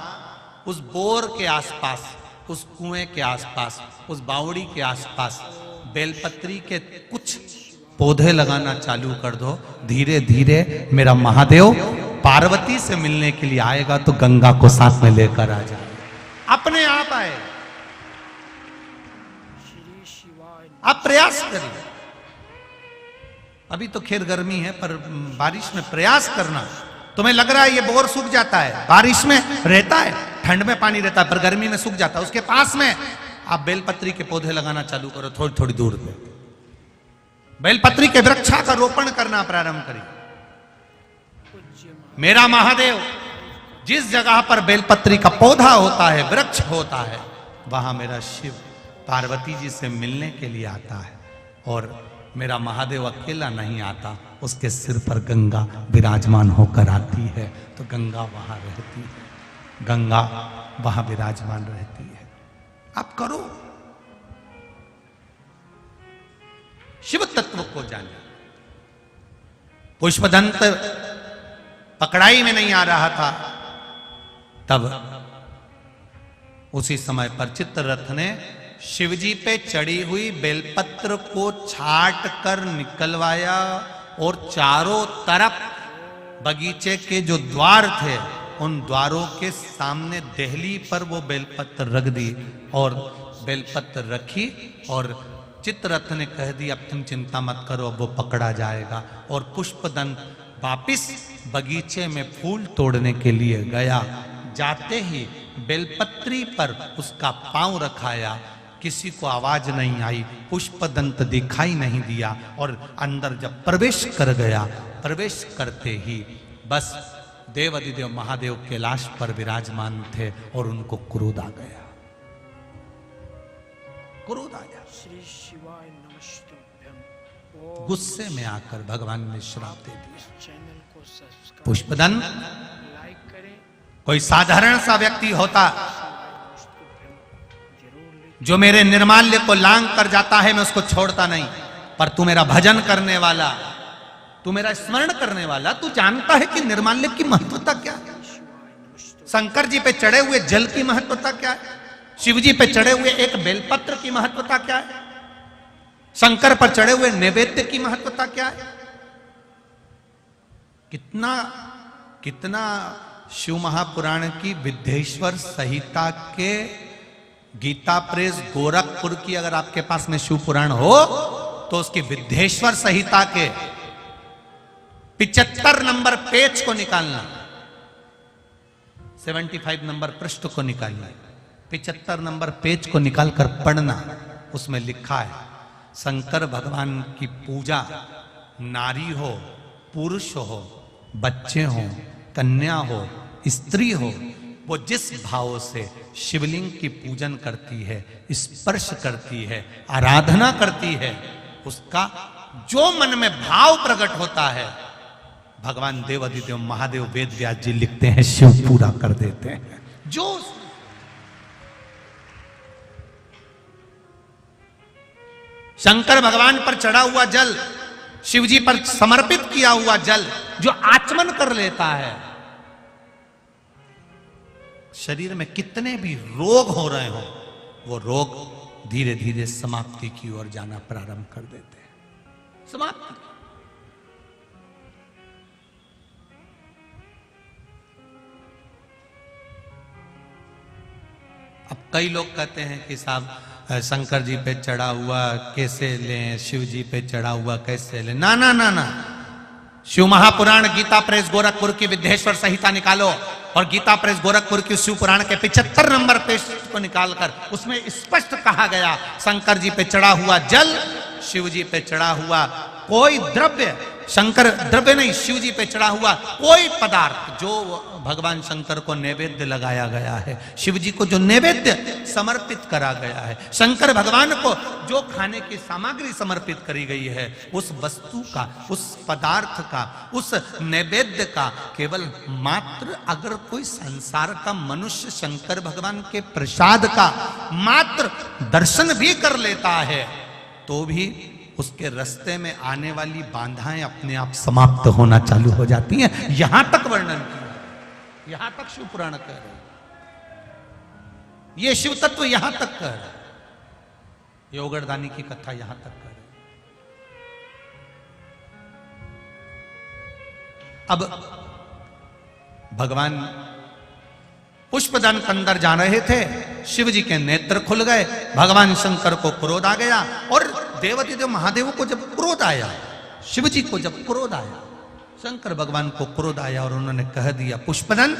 उस बोर के आसपास, उस कुएं के आसपास, उस बावड़ी के आसपास बेलपत्री के कुछ पौधे लगाना चालू कर दो। धीरे धीरे मेरा महादेव पार्वती से मिलने के लिए आएगा तो गंगा को साथ में लेकर आ जाए, अपने आप आए। श्री शिवाय आप प्रयास करिए। अभी तो खैर गर्मी है, पर बारिश में प्रयास करना। तुम्हें लग रहा है ये बोर सूख जाता है, बारिश में रहता है, ठंड में पानी रहता है, पर गर्मी में सूख जाता है। उसके पास में आप बेलपत्री के पौधे लगाना चालू करो, थोड़ी थोड़ी दूर पे बेलपत्री के वृक्षा का रोपण करना प्रारंभ करिए। पूज्य मेरा महादेव जिस जगह पर बेलपत्री का पौधा होता है, वृक्ष होता है, वहां मेरा शिव पार्वती जी से मिलने के लिए आता है। और मेरा महादेव अकेला नहीं आता, उसके सिर पर गंगा विराजमान होकर आती है, तो गंगा वहां रहती है, गंगा वहां विराजमान रहती है। आप करो, शिव तत्व को जाने। पुष्पदंत पकड़ाई में नहीं आ रहा था, तब उसी समय पर चित्ररथ ने शिवजी पे चढ़ी हुई बेलपत्र को छाट कर निकलवाया और चारों तरफ बगीचे के जो द्वार थे, उन द्वारों के सामने देहली पर वो बेलपत्र रख दी और बेलपत्र रखी। और चित्ररथ ने कह दिया अब तुम चिंता मत करो, अब वो पकड़ा जाएगा। और पुष्पदंत वापिस बगीचे में फूल तोड़ने के लिए गया। जाते ही बेलपत्री पर उसका पांव रखाया, किसी को आवाज नहीं आई, पुष्पदंत दिखाई नहीं दिया। और अंदर जब प्रवेश कर गया, प्रवेश करते ही बस देव अधिदेव महादेव कैलाश पर विराजमान थे और उनको क्रोध आ गया, क्रोध आ गया। श्री शिवाय नमस्तुभ्यम। गुस्से में आकर भगवान ने श्राप दे दिया। चैनल को सब्सक्राइब पुष्पदंत लाइक करें। कोई साधारण सा व्यक्ति होता नमस्तुभ्यम जरूर लिखें। जो मेरे निर्माल्य को लांग कर जाता है, मैं उसको छोड़ता नहीं। पर तू मेरा भजन करने वाला, तू मेरा स्मरण करने वाला, तू जानता है कि निर्माल्य की महत्वता क्या है, शंकर जी पे चढ़े हुए जल की महत्वता क्या है, शिव जी पे चढ़े हुए एक बेलपत्र की महत्वता क्या है, शंकर पर चढ़े हुए नैवेद्य की महत्वता क्या है। कितना कितना शिव महापुराण की विद्येश्वर संहिता के गीता प्रेस गोरखपुर की अगर आपके पास में शिव पुराण हो तो उसकी विद्येश्वर संहिता के 75 नंबर पेज को निकालना, 75 नंबर पृष्ठ को निकालना, 75 नंबर पेज को निकालकर पढ़ना। उसमें लिखा है शंकर भगवान की पूजा नारी हो, पुरुष हो, बच्चे हो, कन्या हो, स्त्री हो, वो जिस भाव से शिवलिंग की पूजन करती है, स्पर्श करती है, आराधना करती है, उसका जो मन में भाव प्रकट होता है, भगवान देव अधिदेव महादेव वेद व्यास जी लिखते हैं, शिव पूरा कर देते हैं। जो शंकर भगवान पर चढ़ा हुआ जल, शिव जी पर समर्पित किया हुआ जल जो आचमन कर लेता है, शरीर में कितने भी रोग हो रहे हो, वो रोग धीरे धीरे समाप्ति की ओर जाना प्रारंभ कर देते हैं। समाप्ति। अब कई लोग कहते हैं कि साहब शंकर जी पे चढ़ा हुआ कैसे लें, शिव जी पे चढ़ा हुआ कैसे लें। ना ना ना ना, शिव महापुराण गीता प्रेस गोरखपुर की विद्येश्वर संहिता निकालो और गीता प्रेस गोरखपुर की शिव पुराण के 75 नंबर पेज को निकालकर उसमें स्पष्ट कहा गया, शंकर जी पे चढ़ा हुआ जल, शिव जी पे चढ़ा हुआ कोई द्रव्य, शंकर द्रव्य नहीं, शिव जी पे चढ़ा हुआ कोई पदार्थ जो भगवान शंकर को नैवेद्य लगाया गया है, शिव जी को जो नैवेद्य समर्पित करा गया है, शंकर भगवान को जो खाने की सामग्री समर्पित करी गई है, उस वस्तु का, उस पदार्थ का, उस नैवेद्य का केवल मात्र अगर कोई संसार का मनुष्य शंकर भगवान के प्रसाद का मात्र दर्शन भी कर लेता है तो भी उसके रास्ते में आने वाली बाधाएं अपने आप समाप्त होना चालू हो जाती हैं। यहां तक वर्णन किया, यहां तक शिव पुराण कह रहे, ये शिव तत्व यहां तक कह रहे, ये ओगरदानी की कथा यहां तक कह रहे। अब भगवान पुष्पदान के अंदर जा रहे थे, शिव जी के नेत्र खुल गए, भगवान शंकर को क्रोध आ गया और देवाधिदेव महादेव को जब क्रोध आया, शिव जी को जब क्रोध आया, शंकर भगवान को क्रोध आया और उन्होंने कह दिया, पुष्पदन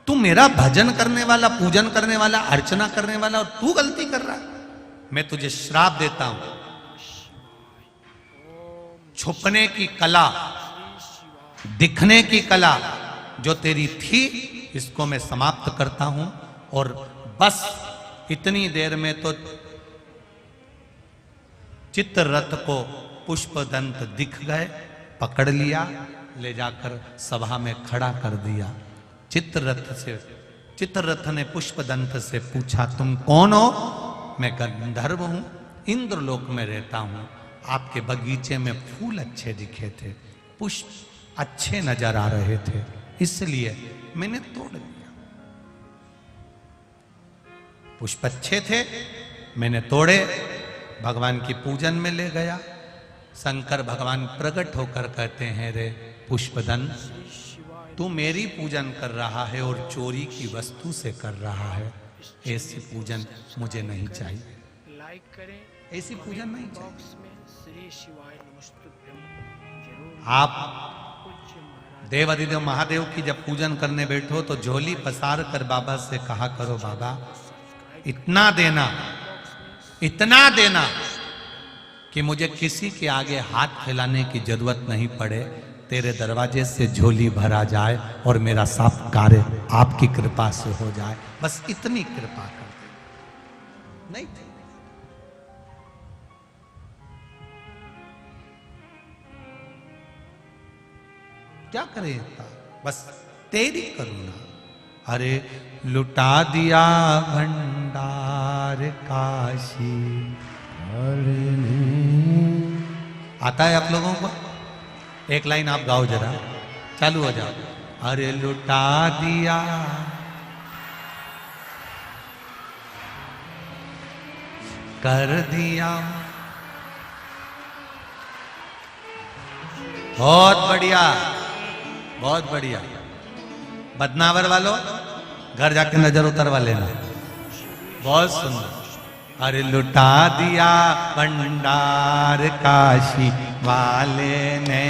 तू मेरा भजन करने वाला, पूजन करने वाला, अर्चना करने वाला और तू गलती कर रहा है, मैं तुझे श्राप देता हूं। छुपने की कला, दिखने की कला जो तेरी थी इसको मैं समाप्त करता हूं और बस इतनी देर में तो चित्ररथ को पुष्पदंत दिख गए, पकड़ लिया, ले जाकर सभा में खड़ा कर दिया। चित्ररथ ने पुष्पदंत से पूछा, तुम कौन हो? मैं गंधर्व हूं, इंद्रलोक में रहता हूं, आपके बगीचे में फूल अच्छे दिखे थे, पुष्प अच्छे नजर आ रहे थे, इसलिए मैंने तोड़ दिया। पुष्प अच्छे थे, मैंने तोड़े, भगवान की पूजन में ले गया। शंकर भगवान प्रकट होकर कहते हैं, रे पुष्पदन तू मेरी पूजन कर रहा है और चोरी की वस्तु से कर रहा है, ऐसी पूजन मुझे नहीं चाहिए, लाइक करें, ऐसी पूजन नहीं चाहिए। बॉक्स में श्री शिवाय नमस्तुभ्यं जरूर। आप देवाधिदेव महादेव की जब पूजन करने बैठो तो झोली पसार कर बाबा से कहा करो, बाबा इतना देना, इतना देना कि मुझे किसी के आगे हाथ फैलाने की जरूरत नहीं पड़े, तेरे दरवाजे से झोली भरा जाए और मेरा सब कार्य आपकी कृपा से हो जाए, बस इतनी कृपा कर दे। नहीं थे क्या करे इतना, बस तेरी करुणा। अरे लुटा दिया भंडार काशी, आता है आप लोगों को? एक लाइन आप गाओ जरा, चालू हो जाओ। अरे लुटा दिया कर दिया, बहुत बढ़िया, बहुत बढ़िया। बदनावर वालों घर जाके नजर उतरवा लेना, बहुत सुंदर। अरे लुटा दिया भंडार काशी वाले ने,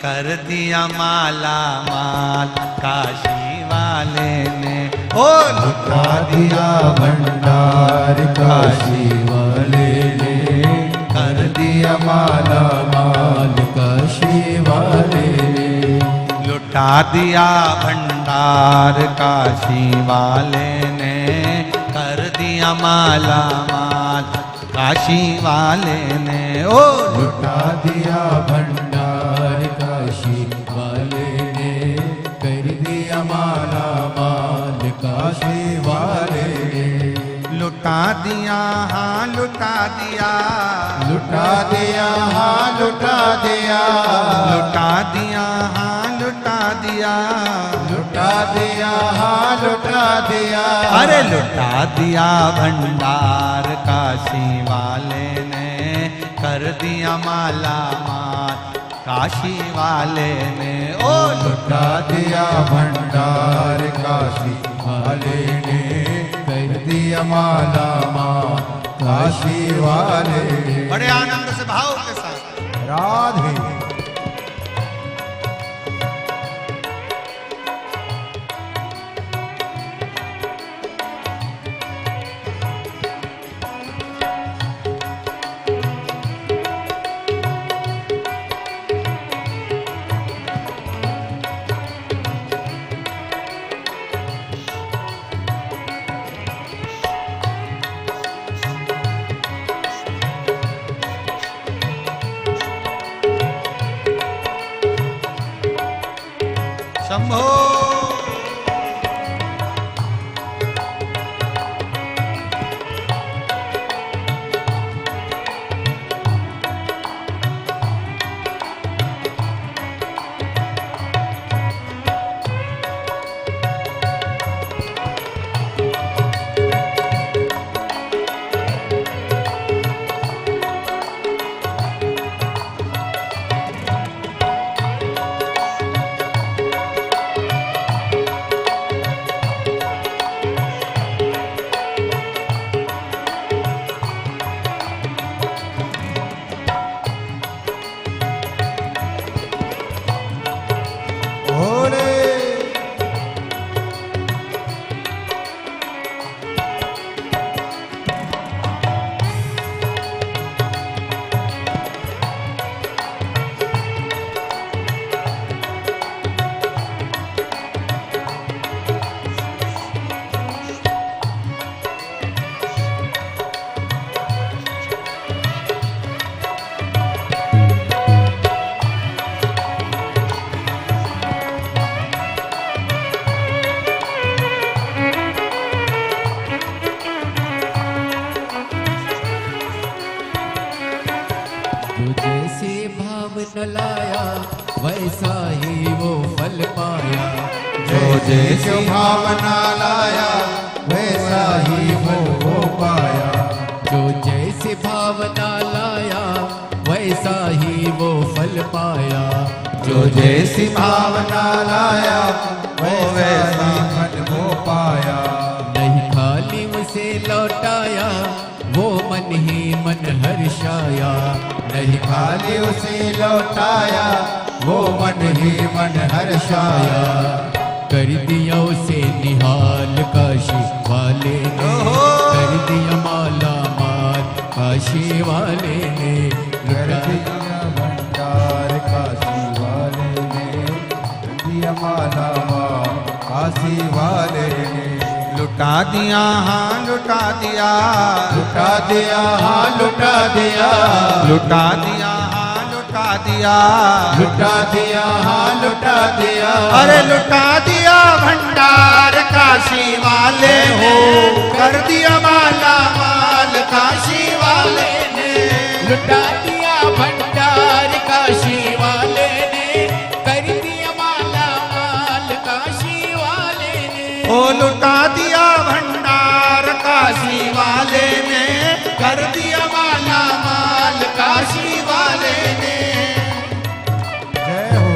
कर दिया माला माल काशी वाले ने। ओ लुटा दिया भंडार काशी वाले ने, कर दिया माला माल काशी वाले ने। लुटा दिया भंडार काशी वाले ने, कर दिया माला माल काशी वाले ने। ओ लुटा दिया भंडार काशी वाले ने, कर दिया माला माल काशी वाले ने। लुटा दिया, हाँ लुटा दिया, लुटा दिया, हाँ लुटा दिया, लुटा दिया, हाँ लुटा दिया, लुटा दिया हाँ लुटा दिया। अरे लुटा दिया भंडार काशी वाले ने, कर दिया माला माल काशी वाले ने। ओ लुटा दिया भंडार काशी वाले ने, कर दिया माला माल काशी वाले ने। बड़े आनंद से भाव के साथ राधे। शंभो। न लाया वैसा ही वो फल पाया। जो जैसे भावना लाया वैसा ही वो पाया। जो जैसे भावना लाया वैसा ही वो फल पाया। जो जैसी भावना लाया वो वैसा फल वो पाया। नहीं खाली उसे लौटाया वो मन ही मन हर्षाया। नहीं खाली उसे लौटाया वो मन ही मन हर्षाया। कर दिया उसे निहाल काशी वाले ने। कर दिया माला माल काशी वाले ने। कर दिया भंडार काशी वाले ने। कर दिया माला माल काशी वाले ने। लुटा दिया हाँ लुटा दिया। लुटा दिया हाँ लुटा दिया। लुटा दिया हाँ लुटा दिया। लुटा दिया हाँ लुटा दिया। अरे लुटा दिया भंडार काशी वाले हो। कर दिया माला माल काशी वाले ने। लुटा दिया भंडार काशी वाले ने। कर दिया माला माल काशी वाले ने। ओ लुटा दिया भंडार काशी वाले ने। कर दिया माला माल काशी वाले ने। जय हो।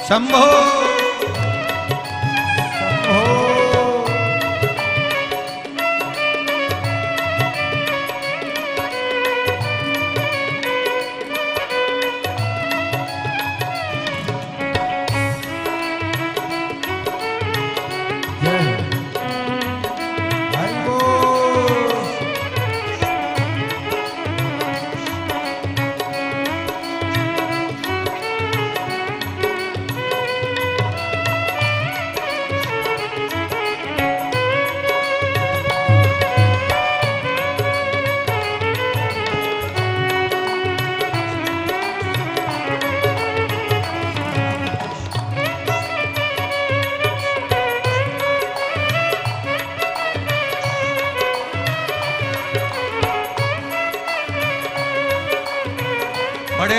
शंभो।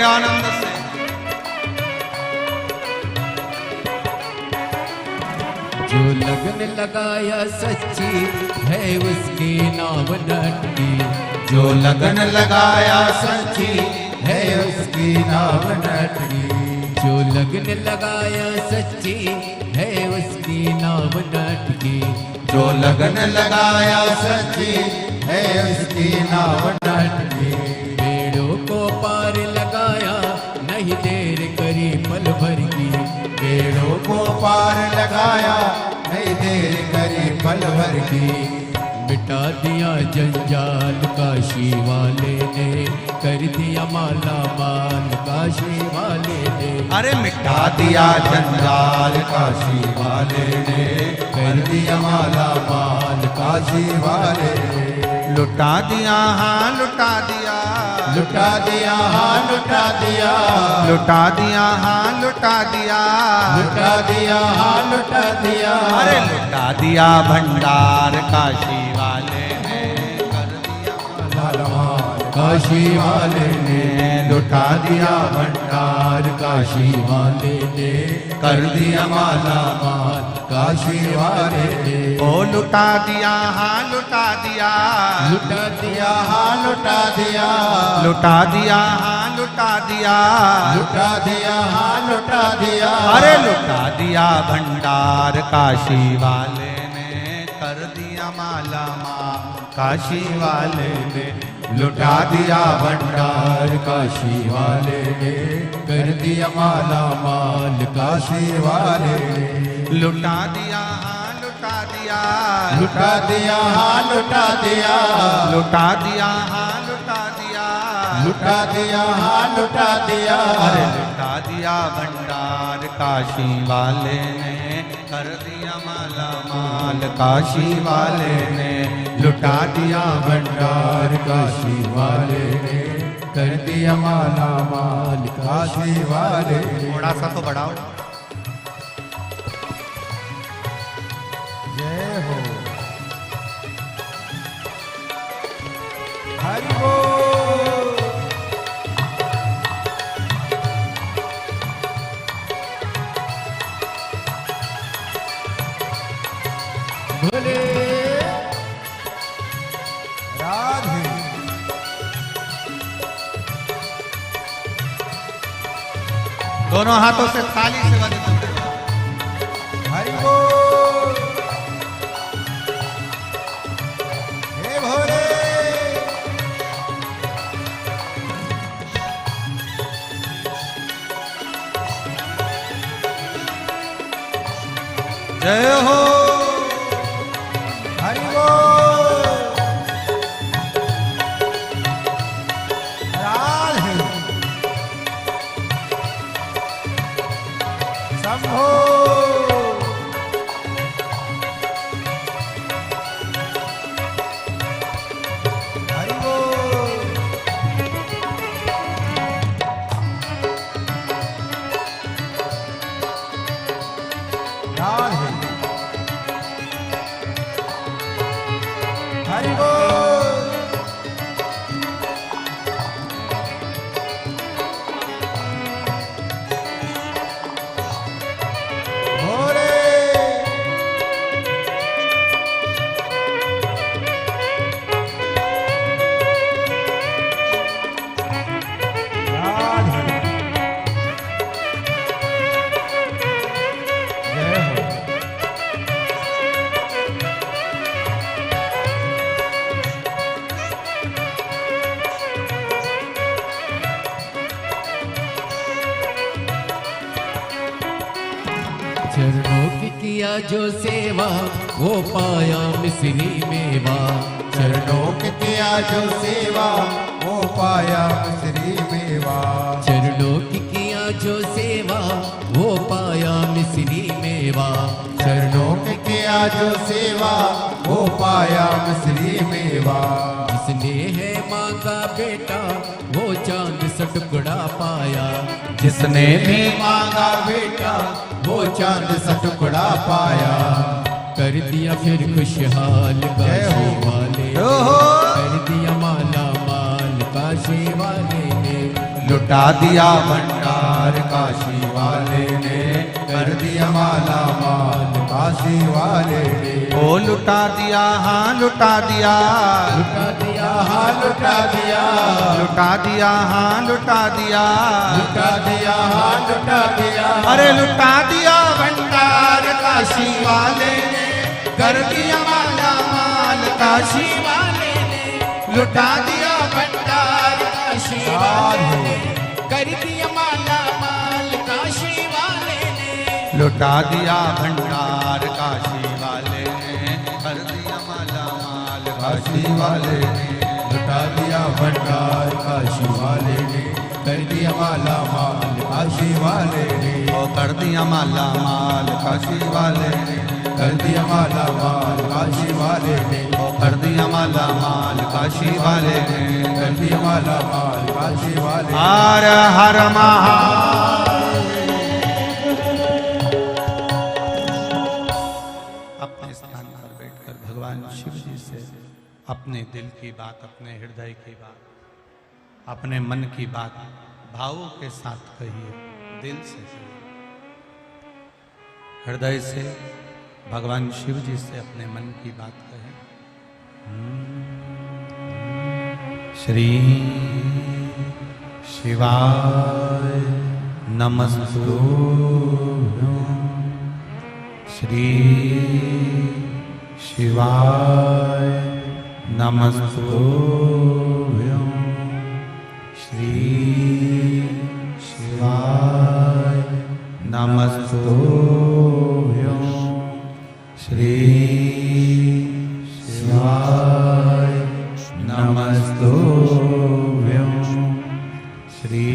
आनंद से। जो लगन लगाया सच्ची है उसकी नाव नटकी। जो लगन लगाया सच्ची है उसकी नाव नटकी। जो लगन लगाया सच्ची है उसकी नाव नटकी। जो लगन लगाया सच्ची है उसकी नाव नटकी। बेड़ों को पार लगाया नहीं देर करी पल भर की। पेड़ों को पार लगाया नहीं देर करी पल भर की। मिटा दिया जंजाल काशी वाले ने कर दिया माला माल काशी वाले ने। अरे मिटा मिटा दिया जंजाल काशी वाले ने कर दिया माला माल काशी वाले ने। लुटा दिया हाँ लुटा दिया। लुटा दिया हाँ लुटा दिया। लुटा दिया हाँ लुटा दिया। लुटा दिया हाँ लुटा दिया। अरे लुटा दिया भंडार काशी वाले ने कर दिया माला माल काशी वाले ने लुटा दिया भंडार काशी वाले ने कर दिया माला माल काशी वाले ने। ओ लुटा दिया हाँ लुटा दिया। लुटा दिया हाँ लुटा दिया। लुटा दिया हाँ लुटा दिया। लुटा दिया हाँ लुटा दिया। अरे लुटा दिया भंडार काशी वाले ने कर दिया माला माल काशी वाले ने। लुटा दिया भंडार काशी वाले ने कर दिया माला माल काशी वाले ने। लुटा दिया हाँ लुटा दिया। लुटा दिया हाँ लुटा दिया। लुटा दिया हाँ लुटा दिया। लुटा दिया हाँ लुटा दिया। अरे लुटा दिया भंडार काशी वाले ने कर दिया माला माल काशी वाले ने। लुटा दिया भंडार काशी वाले ने कर दिया माला माल काशी वाले ने। थोड़ा सा तो बढ़ाओ। जय हो हरि बोल। भोले राधे दोनों हाथों से ताली से बजाते हैं। हरि बोल। हे भोले जय हो हरि बोल। राधे शंभो हरि बोल। राधे हरि बोल। भोले राधे जय हो चरणों की किया जो सेवा वो पाया मिश्री मेवा। चरणों के किया जो सेवा वो पाया मिश्री मेवा। चरणों की किया जो सेवा वो पाया मिश्री मेवा। चरणों के किया जो सेवा वो पाया मिश्री मेवा। जिसने है माँ का बेटा वो चांद सा टुकड़ा पाया। जिसने भी मांगा बेटा वो चांद सा टुकड़ा पाया। कर दिया फिर खुशहाल काशी वाले ने। ओहो। कर दिया माला माल काशी वाले ने। लुटा दिया भंडार काशी वाले ने, कर दिया माला माल काशी वाले ने। ओ लुटा दिया, हाँ लुटा दिया, लुटा दिया हाँ लुटा दिया, लुटा दिया, हाँ लुटा दिया, लुटा दिया हाँ लुटा दिया। अरे लुटा दिया भंडार काशी वाले ने, कर दिया माला माल काशी वाले ने। लुटा दिया भंडार काशी वाले ने, कर दिया माला माल काशी वाले ने। लुटा दिया भंडार काशी वाले ने, कर दिया माला माल काशी वाले ने, लुटा दिया भंडार काशी वाले ने, कर दिया माला माल काशी वाले ने। ओ कर दिया माला माल काशी वाले ने, कर दिया माला माल काशी वाले ने, ओ कर दिया माला माल काशी वाले ने। कर दिया माला माल काशी वाले ने। हर हर महादेव। अपने स्थान पर बैठकर भगवान शिव जी से अपने दिल की बात, अपने हृदय की बात, अपने मन की बात भावों के साथ कहिए, दिल से कहिए, हृदय से भगवान शिव जी से अपने मन की बात कहें। श्री शिवाय नमस्तु, श्री शिवाय नमस्तु, श्री शिवाय नमस्तु, श्री शिवाय नमस्तु, श्री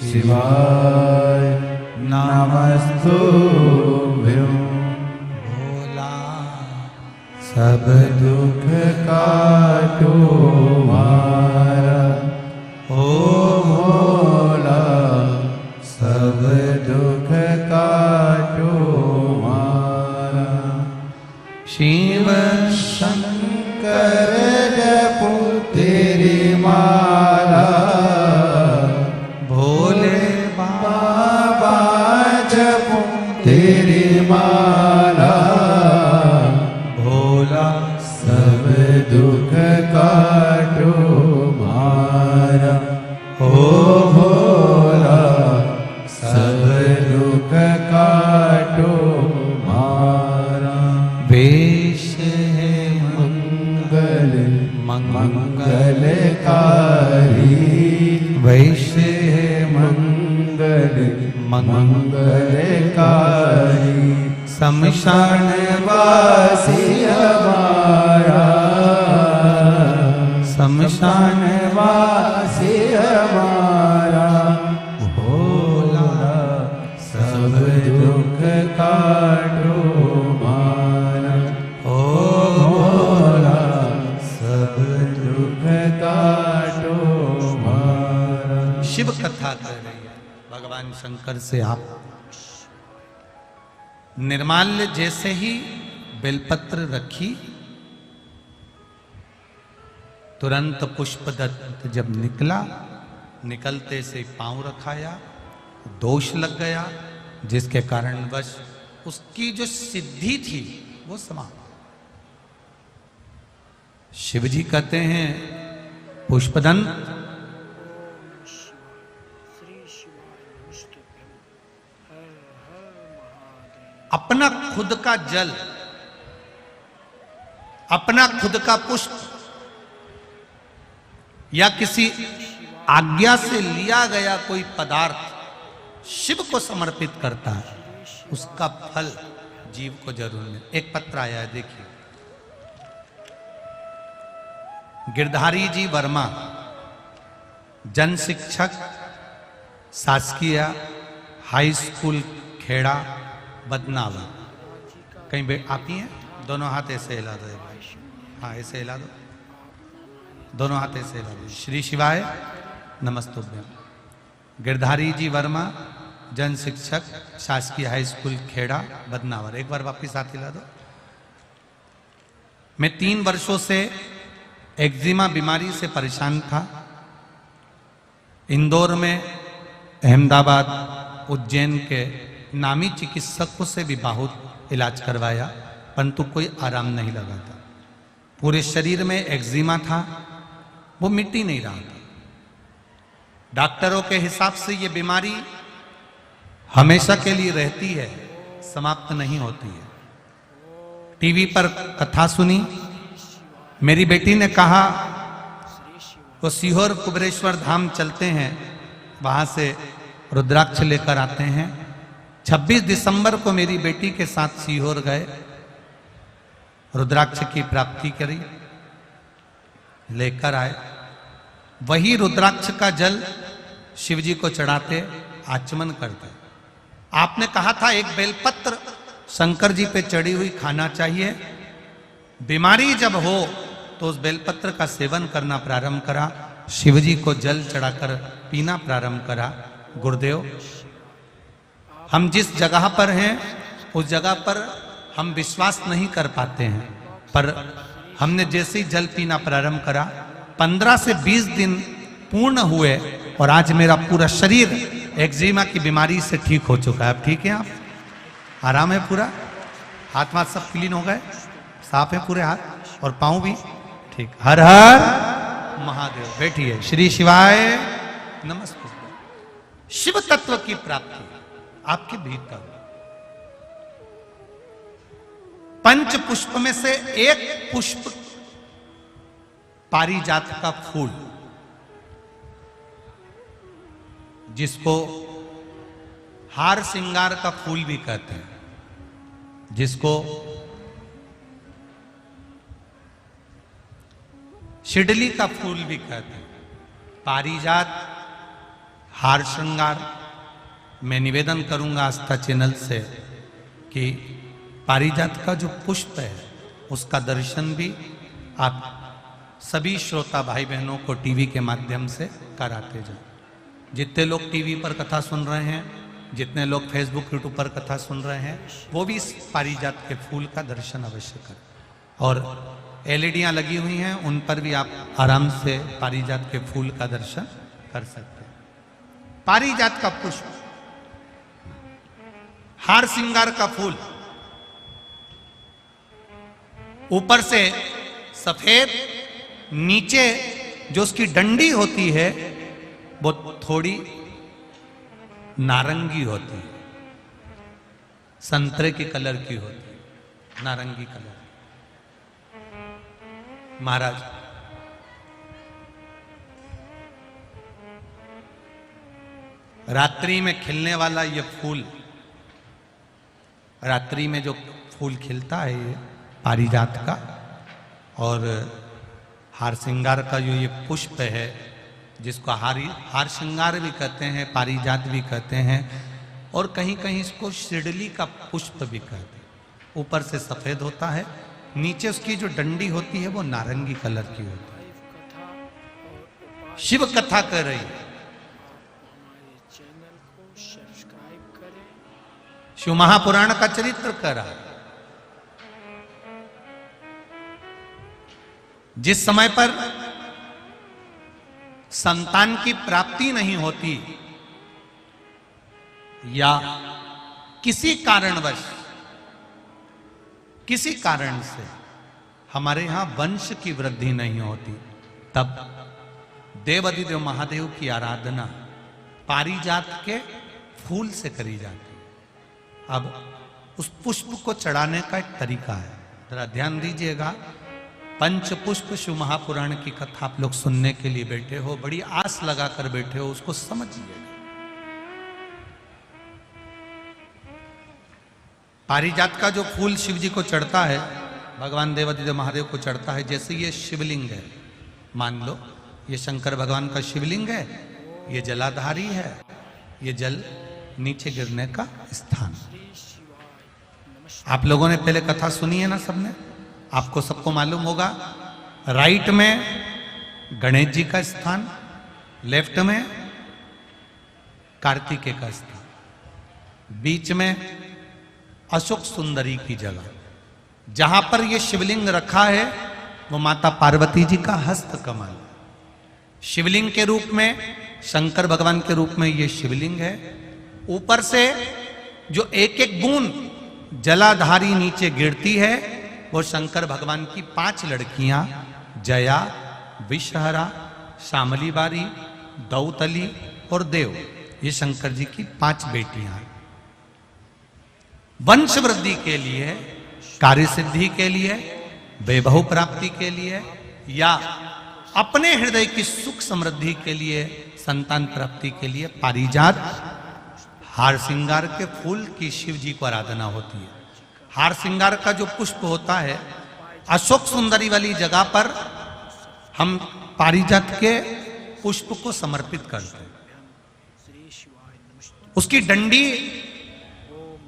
शिवाय नमस्तु। भोला सब दुख काटो मारा, ओ भोला सब दुख काटो मारा। शिव शंकर जपो तेरी माला, भोले बाबा जपो तेरी माला। भोला सब दुख काटो मारा, ओ भोला सब दुख काटो मारा। वेश है मंगल मंगलकारी, वैश्य है मंगल मंगलकारी। शमशान वासी हमारा, शमशान वासी हमारा। भोला सब दुख काटो मारा, ओ भोला सब दुख काटो मारा। शिव कथा कर रही है भगवान शंकर से। आप निर्माल्य जैसे ही बेलपत्र रखी, तुरंत पुष्पदत्त जब निकला, निकलते से पांव रखाया, दोष लग गया, जिसके कारणवश उसकी जो सिद्धि थी वो समाप्त। शिव जी कहते हैं पुष्पदंत, श्री शिवाय नमस्तुभ्यं, हर हर महादेव। अपना खुद का जल, अपना खुद का पुष्प या किसी आज्ञा से लिया गया कोई पदार्थ शिव को समर्पित करता है, उसका फल जीव को जरूर मिले। एक पत्र आया है, देखिए। गिरधारी जी वर्मा, जन शिक्षक, शासकीय हाई स्कूल खेड़ा, बदनावर। कहीं आती हैं? दोनों हाथ ऐसे हिला दो भाई, हाँ ऐसे हिला दो, दोनों हाथ ऐसे हिला दो। श्री शिवाय नमस्तुभ्यं। गिरधारी जी वर्मा, जन शिक्षक, शासकीय हाई स्कूल खेड़ा, बदनावर। एक बार वापिस हाथ हिला दो। मैं 3 वर्षों से एक्जिमा बीमारी से परेशान था। इंदौर में, अहमदाबाद, उज्जैन के नामी चिकित्सकों से भी बहुत इलाज करवाया, परंतु कोई आराम नहीं लगा था। पूरे शरीर में एक्जिमा था, वो मिट ही नहीं रहा था। डॉक्टरों के हिसाब से ये बीमारी हमेशा के लिए रहती है, समाप्त नहीं होती है। टीवी पर कथा सुनी, मेरी बेटी ने कहा वो सीहोर कुबेरेश्वर धाम चलते हैं, वहां से रुद्राक्ष लेकर आते हैं। 26 दिसंबर को मेरी बेटी के साथ सीहोर गए, रुद्राक्ष की प्राप्ति करी, लेकर आए। वही रुद्राक्ष का जल शिवजी को चढ़ाते, आचमन करते। आपने कहा था एक बेलपत्र शंकर जी पे चढ़ी हुई खाना चाहिए। बीमारी जब हो तो उस बेलपत्र का सेवन करना प्रारंभ करा, शिवजी को जल चढ़ाकर पीना प्रारंभ करा। गुरुदेव, हम जिस जगह पर हैं उस जगह पर हम विश्वास नहीं कर पाते हैं, पर हमने जैसे ही जल पीना प्रारंभ करा, 15 से 20 दिन पूर्ण हुए और आज मेरा पूरा शरीर एक्जिमा की बीमारी से ठीक हो चुका है। अब ठीक है, आप आराम है पूरा, हाथ वाथ सब क्लीन हो गए, साफ है पूरे हाथ और पांव भी ठीक। हर हर महादेव। बैठिए। श्री शिवाय नमस्ते। शिव तत्व की प्राप्ति आपके भीतर। पंच पुष्प में से एक पुष्प पारिजात का फूल, जिसको हार श्रृंगार का फूल भी कहते हैं, जिसको शिडली का फूल भी कहते हैं। पारिजात, हार श्रृंगार। मैं निवेदन करूंगा आस्था चैनल से कि पारिजात का जो पुष्प है उसका दर्शन भी आप सभी श्रोता भाई बहनों को टीवी के माध्यम से कराते जाओ। जितने लोग टीवी पर कथा सुन रहे हैं, जितने लोग फेसबुक यूट्यूब पर कथा सुन रहे हैं, वो भी इस पारिजात के फूल का दर्शन अवश्य करें। और एलईडियां लगी हुई हैं, उन पर भी आप आराम से पारिजात के फूल का दर्शन कर सकते हैं। पारिजात का पुष्प, हार श्रृंगार का फूल, ऊपर से सफेद, नीचे जो उसकी डंडी होती है वो थोड़ी नारंगी होती है, संतरे के कलर की होती है, नारंगी कलर। महाराज, रात्रि में खिलने वाला ये फूल, रात्रि में जो फूल खिलता है ये पारिजात का, और हार श्रृंगार का जो ये पुष्प है, जिसको हार श्रृंगार भी कहते हैं, पारिजात भी कहते हैं, और कहीं कहीं इसको शिडली का पुष्प भी कहते हैं। ऊपर से सफेद होता है, नीचे उसकी जो डंडी होती है वो नारंगी कलर की होती है। शिव कथा कर रही है। चैनल को सब्सक्राइब करें। शिव महापुराण का चरित्र कर रहा है। जिस समय पर संतान की प्राप्ति नहीं होती या किसी कारणवश, किसी कारण से हमारे यहां वंश की वृद्धि नहीं होती, तब देवाधिदेव महादेव की आराधना पारिजात के फूल से करी जाती है। अब उस पुष्प को चढ़ाने का एक तरीका है, जरा ध्यान दीजिएगा। पंच पुष्प शिव महापुराण की कथा आप लोग सुनने के लिए बैठे हो, बड़ी आस लगाकर बैठे हो, उसको समझिएगा। पारिजात का जो फूल शिव जी को चढ़ता है, भगवान देवाधिदेव महादेव को चढ़ता है, जैसे ये शिवलिंग है, मान लो ये शंकर भगवान का शिवलिंग है, ये जलाधारी है, ये जल नीचे गिरने का स्थान। आप लोगों ने पहले कथा सुनी है ना सबने, आपको सबको मालूम होगा। राइट में गणेश जी का स्थान, लेफ्ट में कार्तिकेय का स्थान, बीच में अशोक सुंदरी की जगह। जहां पर यह शिवलिंग रखा है वो माता पार्वती जी का हस्त कमल। शिवलिंग के रूप में शंकर भगवान के रूप में ये शिवलिंग है। ऊपर से जो एक एक बूंद जलाधारी नीचे गिरती है वो शंकर भगवान की 5 लड़कियां जया, विषहरा, शामली बारी, दौतली और देव, ये शंकर जी की 5 बेटियां हैं। वंश वृद्धि के लिए, कार्य सिद्धि के लिए, वैभव प्राप्ति के लिए या अपने हृदय की सुख समृद्धि के लिए, संतान प्राप्ति के लिए पारिजात हार श्रृंगार के फूल की शिव जी को आराधना होती है। हार श्रृंगार का जो पुष्प होता है, अशोक सुंदरी वाली जगह पर हम पारिजात के पुष्प को समर्पित करते हैं। उसकी डंडी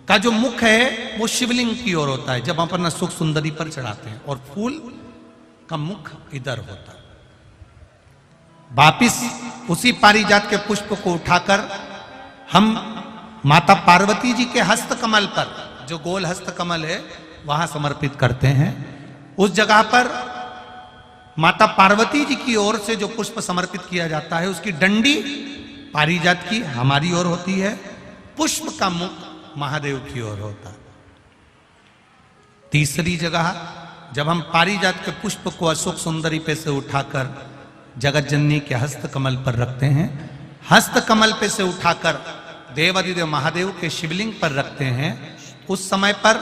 का जो मुख है वो शिवलिंग की ओर होता है जब हम अपना सुख सुंदरी पर चढ़ाते हैं, और फूल का मुख इधर होता है। वापिस उसी पारिजात के पुष्प को उठाकर हम माता पार्वती जी के हस्त कमल पर, जो गोल हस्त कमल है, वहां समर्पित करते हैं। उस जगह पर माता पार्वती जी की ओर से जो पुष्प समर्पित किया जाता है, उसकी डंडी पारिजात की हमारी ओर होती है, पुष्प का मुख महादेव की ओर होता है। तीसरी जगह जब हम पारिजात के पुष्प को अशोक सुंदरी पे से उठाकर जगत जननी के हस्त कमल पर रखते हैं, हस्त कमल पे से उठाकर देवादिदेव महादेव के शिवलिंग पर रखते हैं, उस समय पर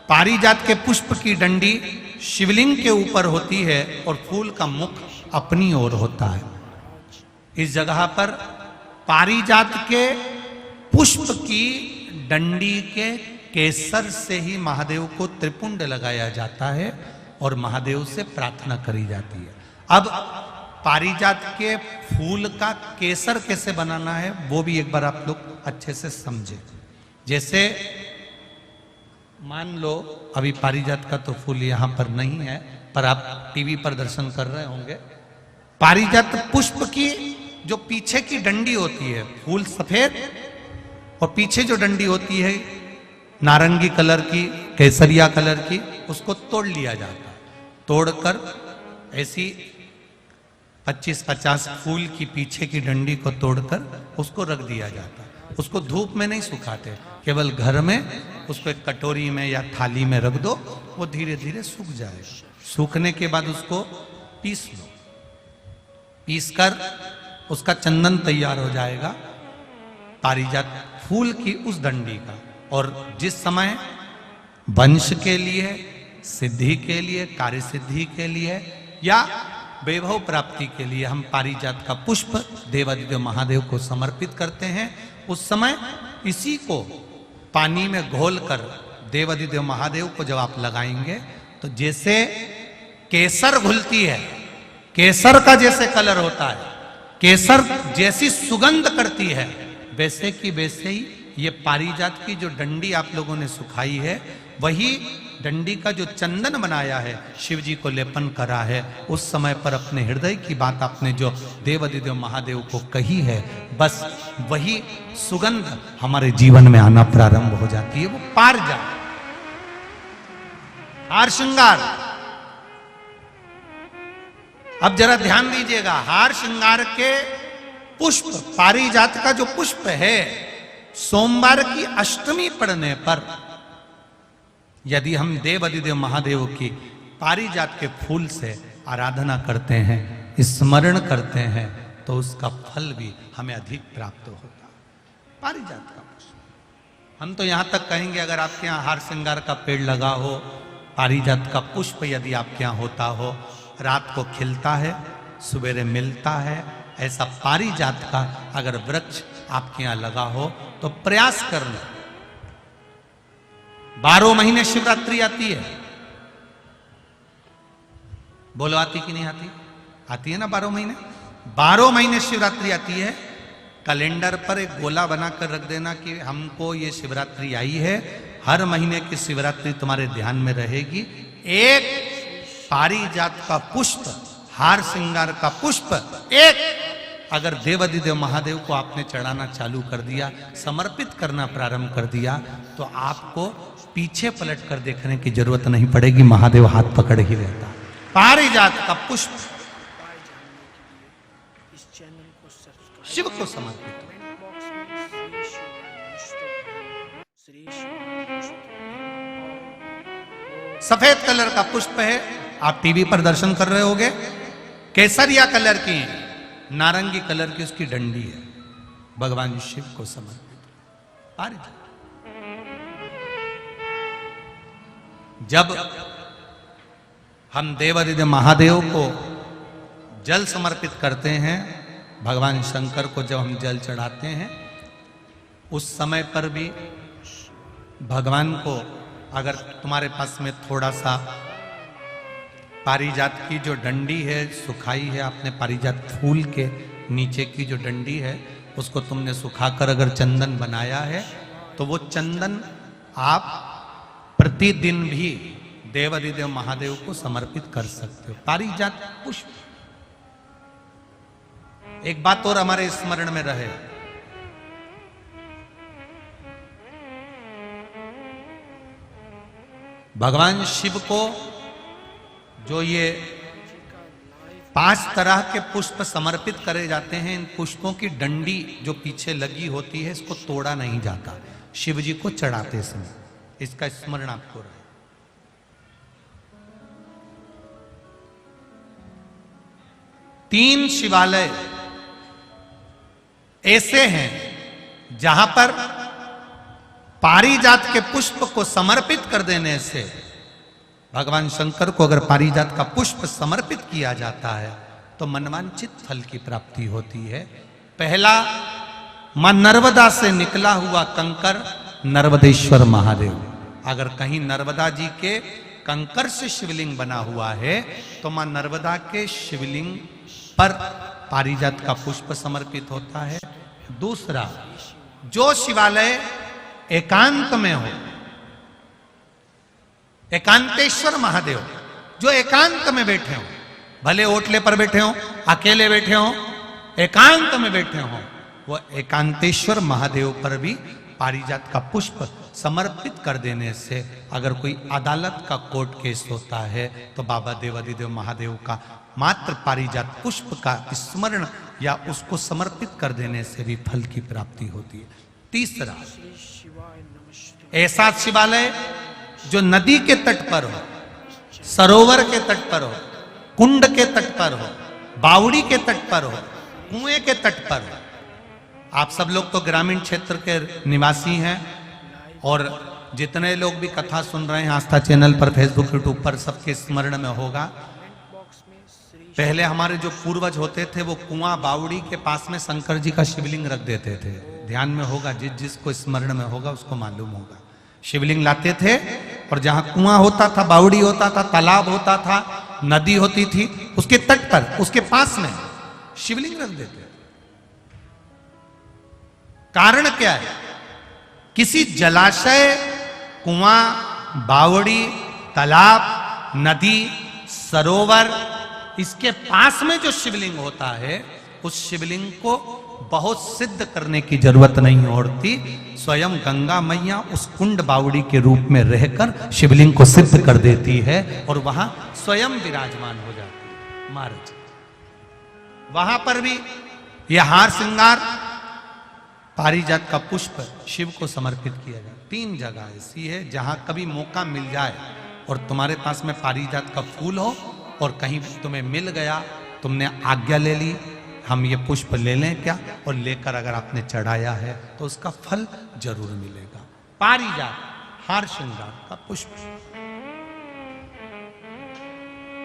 पारिजात के पुष्प की डंडी शिवलिंग के ऊपर होती है और फूल का मुख अपनी ओर होता है। इस जगह पर पारिजात के पुष्प की डंडी के केसर से ही महादेव को त्रिपुंड लगाया जाता है और महादेव से प्रार्थना करी जाती है। अब पारिजात के फूल का केसर कैसे बनाना है वो भी एक बार आप लोग अच्छे से समझे। जैसे मान लो अभी पारिजात का तो फूल यहां पर नहीं है, पर आप टीवी पर दर्शन कर रहे होंगे। पारिजात पुष्प की जो पीछे की डंडी होती है, फूल सफेद और पीछे जो डंडी होती है नारंगी कलर की, केसरिया कलर की, उसको तोड़ लिया जाता है। तोड़कर ऐसी 25-50 फूल की पीछे की डंडी को तोड़कर उसको रख दिया जाता है। उसको धूप में नहीं सुखाते, केवल घर में उसको एक कटोरी में या थाली में रख दो, वो धीरे धीरे सूख जाएगा। सूखने के बाद उसको पीस लो, पीसकर उसका चंदन तैयार हो जाएगा पारिजात फूल की उस डंडी का। और जिस समय वंश के लिए, सिद्धि के लिए, कार्य सिद्धि के लिए या वैभव प्राप्ति के लिए हम पारिजात का पुष्प देवादिदेव महादेव को समर्पित करते हैं, उस समय इसी को पानी में घोलकर देवादिदेव महादेव को जब आप लगाएंगे तो जैसे केसर घुलती है, केसर का जैसे कलर होता है, केसर जैसी सुगंध करती है, वैसे की वैसे ही ये पारिजात की जो डंडी आप लोगों ने सुखाई है, वही डंडी का जो चंदन बनाया है, शिव जी को लेपन करा है, उस समय पर अपने हृदय की बात आपने जो देवादिदेव महादेव को कही है, बस वही सुगंध हमारे जीवन में आना प्रारंभ हो जाती है। वो पारिजात हार श्रृंगार। अब जरा ध्यान दीजिएगा, हार श्रृंगार के पुष्प, पारिजात का जो पुष्प है, सोमवार की अष्टमी पड़ने पर यदि हम देवादिदेव महादेव की पारिजात के फूल से आराधना करते हैं, स्मरण करते हैं, तो उसका फल भी हमें अधिक प्राप्त होता है। पारिजात का पुष्प, हम तो यहां तक कहेंगे अगर आपके यहाँ हार श्रृंगार का पेड़ लगा हो, पारिजात का पुष्प यदि आपके यहाँ होता हो, रात को खिलता है, सवेरे मिलता है, ऐसा पारिजात का अगर वृक्ष आपके यहाँ लगा हो तो प्रयास करना। 12 महीने शिवरात्रि आती है, बोलो आती कि नहीं आती? आती है ना 12 महीने। 12 महीने शिवरात्रि आती है। कैलेंडर पर एक गोला बनाकर रख देना कि हमको ये शिवरात्रि आई है, हर महीने की शिवरात्रि तुम्हारे ध्यान में रहेगी। एक पारिजात का पुष्प, हार श्रृंगार का पुष्प, एक अगर देवादिदेव महादेव को आपने चढ़ाना चालू कर दिया, समर्पित करना प्रारंभ कर दिया, तो आपको पीछे पलट कर देखने की जरूरत नहीं पड़ेगी, महादेव हाथ पकड़ ही रहता। पारिजात का पुष्प। शिव को समर्पित हो। कमेंट बॉक्स में श्री शिवाय श्री शिवाय सफेद कलर का पुष्प है, आप टीवी पर दर्शन कर रहे होगे। केसरिया कलर की है, नारंगी कलर की उसकी डंडी है, भगवान शिव को समर्पित। पारिजात जब हम देवादिदेव महादेव को जल समर्पित करते हैं, भगवान शंकर को जब हम जल चढ़ाते हैं, उस समय पर भी भगवान को, अगर तुम्हारे पास में थोड़ा सा पारिजात की जो डंडी है सुखाई है, आपने पारिजात फूल के नीचे की जो डंडी है उसको तुमने सुखाकर अगर चंदन बनाया है, तो वो चंदन आप प्रतिदिन भी देवादिदेव महादेव को समर्पित कर सकते हो। पारिजात पुष्प। एक बात और हमारे स्मरण में रहे, भगवान शिव को जो ये 5 तरह के पुष्प समर्पित करे जाते हैं, इन पुष्पों की डंडी जो पीछे लगी होती है इसको तोड़ा नहीं जाता शिव जी को चढ़ाते समय। इसका स्मरण आपको रहे। तीन शिवालय ऐसे हैं जहां पर पारिजात के पुष्प को समर्पित कर देने से, भगवान शंकर को अगर पारिजात का पुष्प समर्पित किया जाता है तो मनवांछित फल की प्राप्ति होती है। पहला, मां नर्मदा से निकला हुआ कंकर नर्मदेश्वर महादेव। अगर कहीं नर्मदा जी के कंकर से शिवलिंग बना हुआ है तो मां नर्मदा के शिवलिंग पर पारिजात का पुष्प समर्पित होता है। दूसरा, जो शिवालय एकांत में हो, एकांतेश्वर महादेव जो एकांत में बैठे हो, भले ओटले पर बैठे हो, अकेले बैठे हो, एकांत में बैठे हो, वो एकांतेश्वर महादेव पर भी पारिजात का पुष्प समर्पित कर देने से, अगर कोई अदालत का कोर्ट केस होता है तो बाबा देवादिदेव महादेव का मात्र पारिजात पुष्प का स्मरण या उसको समर्पित कर देने से भी फल की प्राप्ति होती है। तीसरा, श्री शिवाय नमस्ते ऐसा शिवालय जो नदी के तट पर हो, सरोवर के तट पर हो, कुंड के तट पर हो, बावड़ी के तट पर हो, कुएं के तट पर हो। आप सब लोग तो ग्रामीण क्षेत्र के निवासी हैं और जितने लोग भी कथा सुन रहे हैं आस्था चैनल पर, फेसबुक, यूट्यूब पर, सबके स्मरण में होगा। पहले हमारे जो पूर्वज होते थे वो कुआं बावड़ी के पास में शंकर जी का शिवलिंग रख देते थे। ध्यान में होगा, जिसको स्मरण में होगा उसको मालूम होगा। शिवलिंग लाते थे और जहां कुआं होता था, बावड़ी होता था, तालाब होता था, नदी होती थी, उसके तट पर, उसके पास में शिवलिंग रख देते थे। कारण क्या है? किसी जलाशय, कुआं, बावड़ी, तालाब, नदी, सरोवर, इसके पास में जो शिवलिंग होता है उस शिवलिंग को बहुत सिद्ध करने की जरूरत नहीं होती। स्वयं गंगा मैया उस कुंड बावड़ी के रूप में रहकर शिवलिंग को सिद्ध कर देती है और वहां स्वयं विराजमान हो जाती है महाराज। वहां पर भी यह हार श्रृंगार पारिजात का पुष्प शिव को समर्पित किया जाए। 3 जगह ऐसी है जहां कभी मौका मिल जाए और तुम्हारे पास में पारिजात का फूल हो और कहीं तुम्हें मिल गया, तुमने आज्ञा ले ली हम ये पुष्प ले लें क्या, और लेकर अगर आपने चढ़ाया है तो उसका फल जरूर मिलेगा। पारिजात हार श्रृंगार का पुष्प।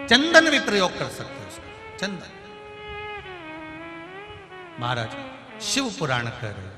चंदन भी प्रयोग कर सकते हो उसका, चंदन। महाराज शिव पुराण कह रहे हैं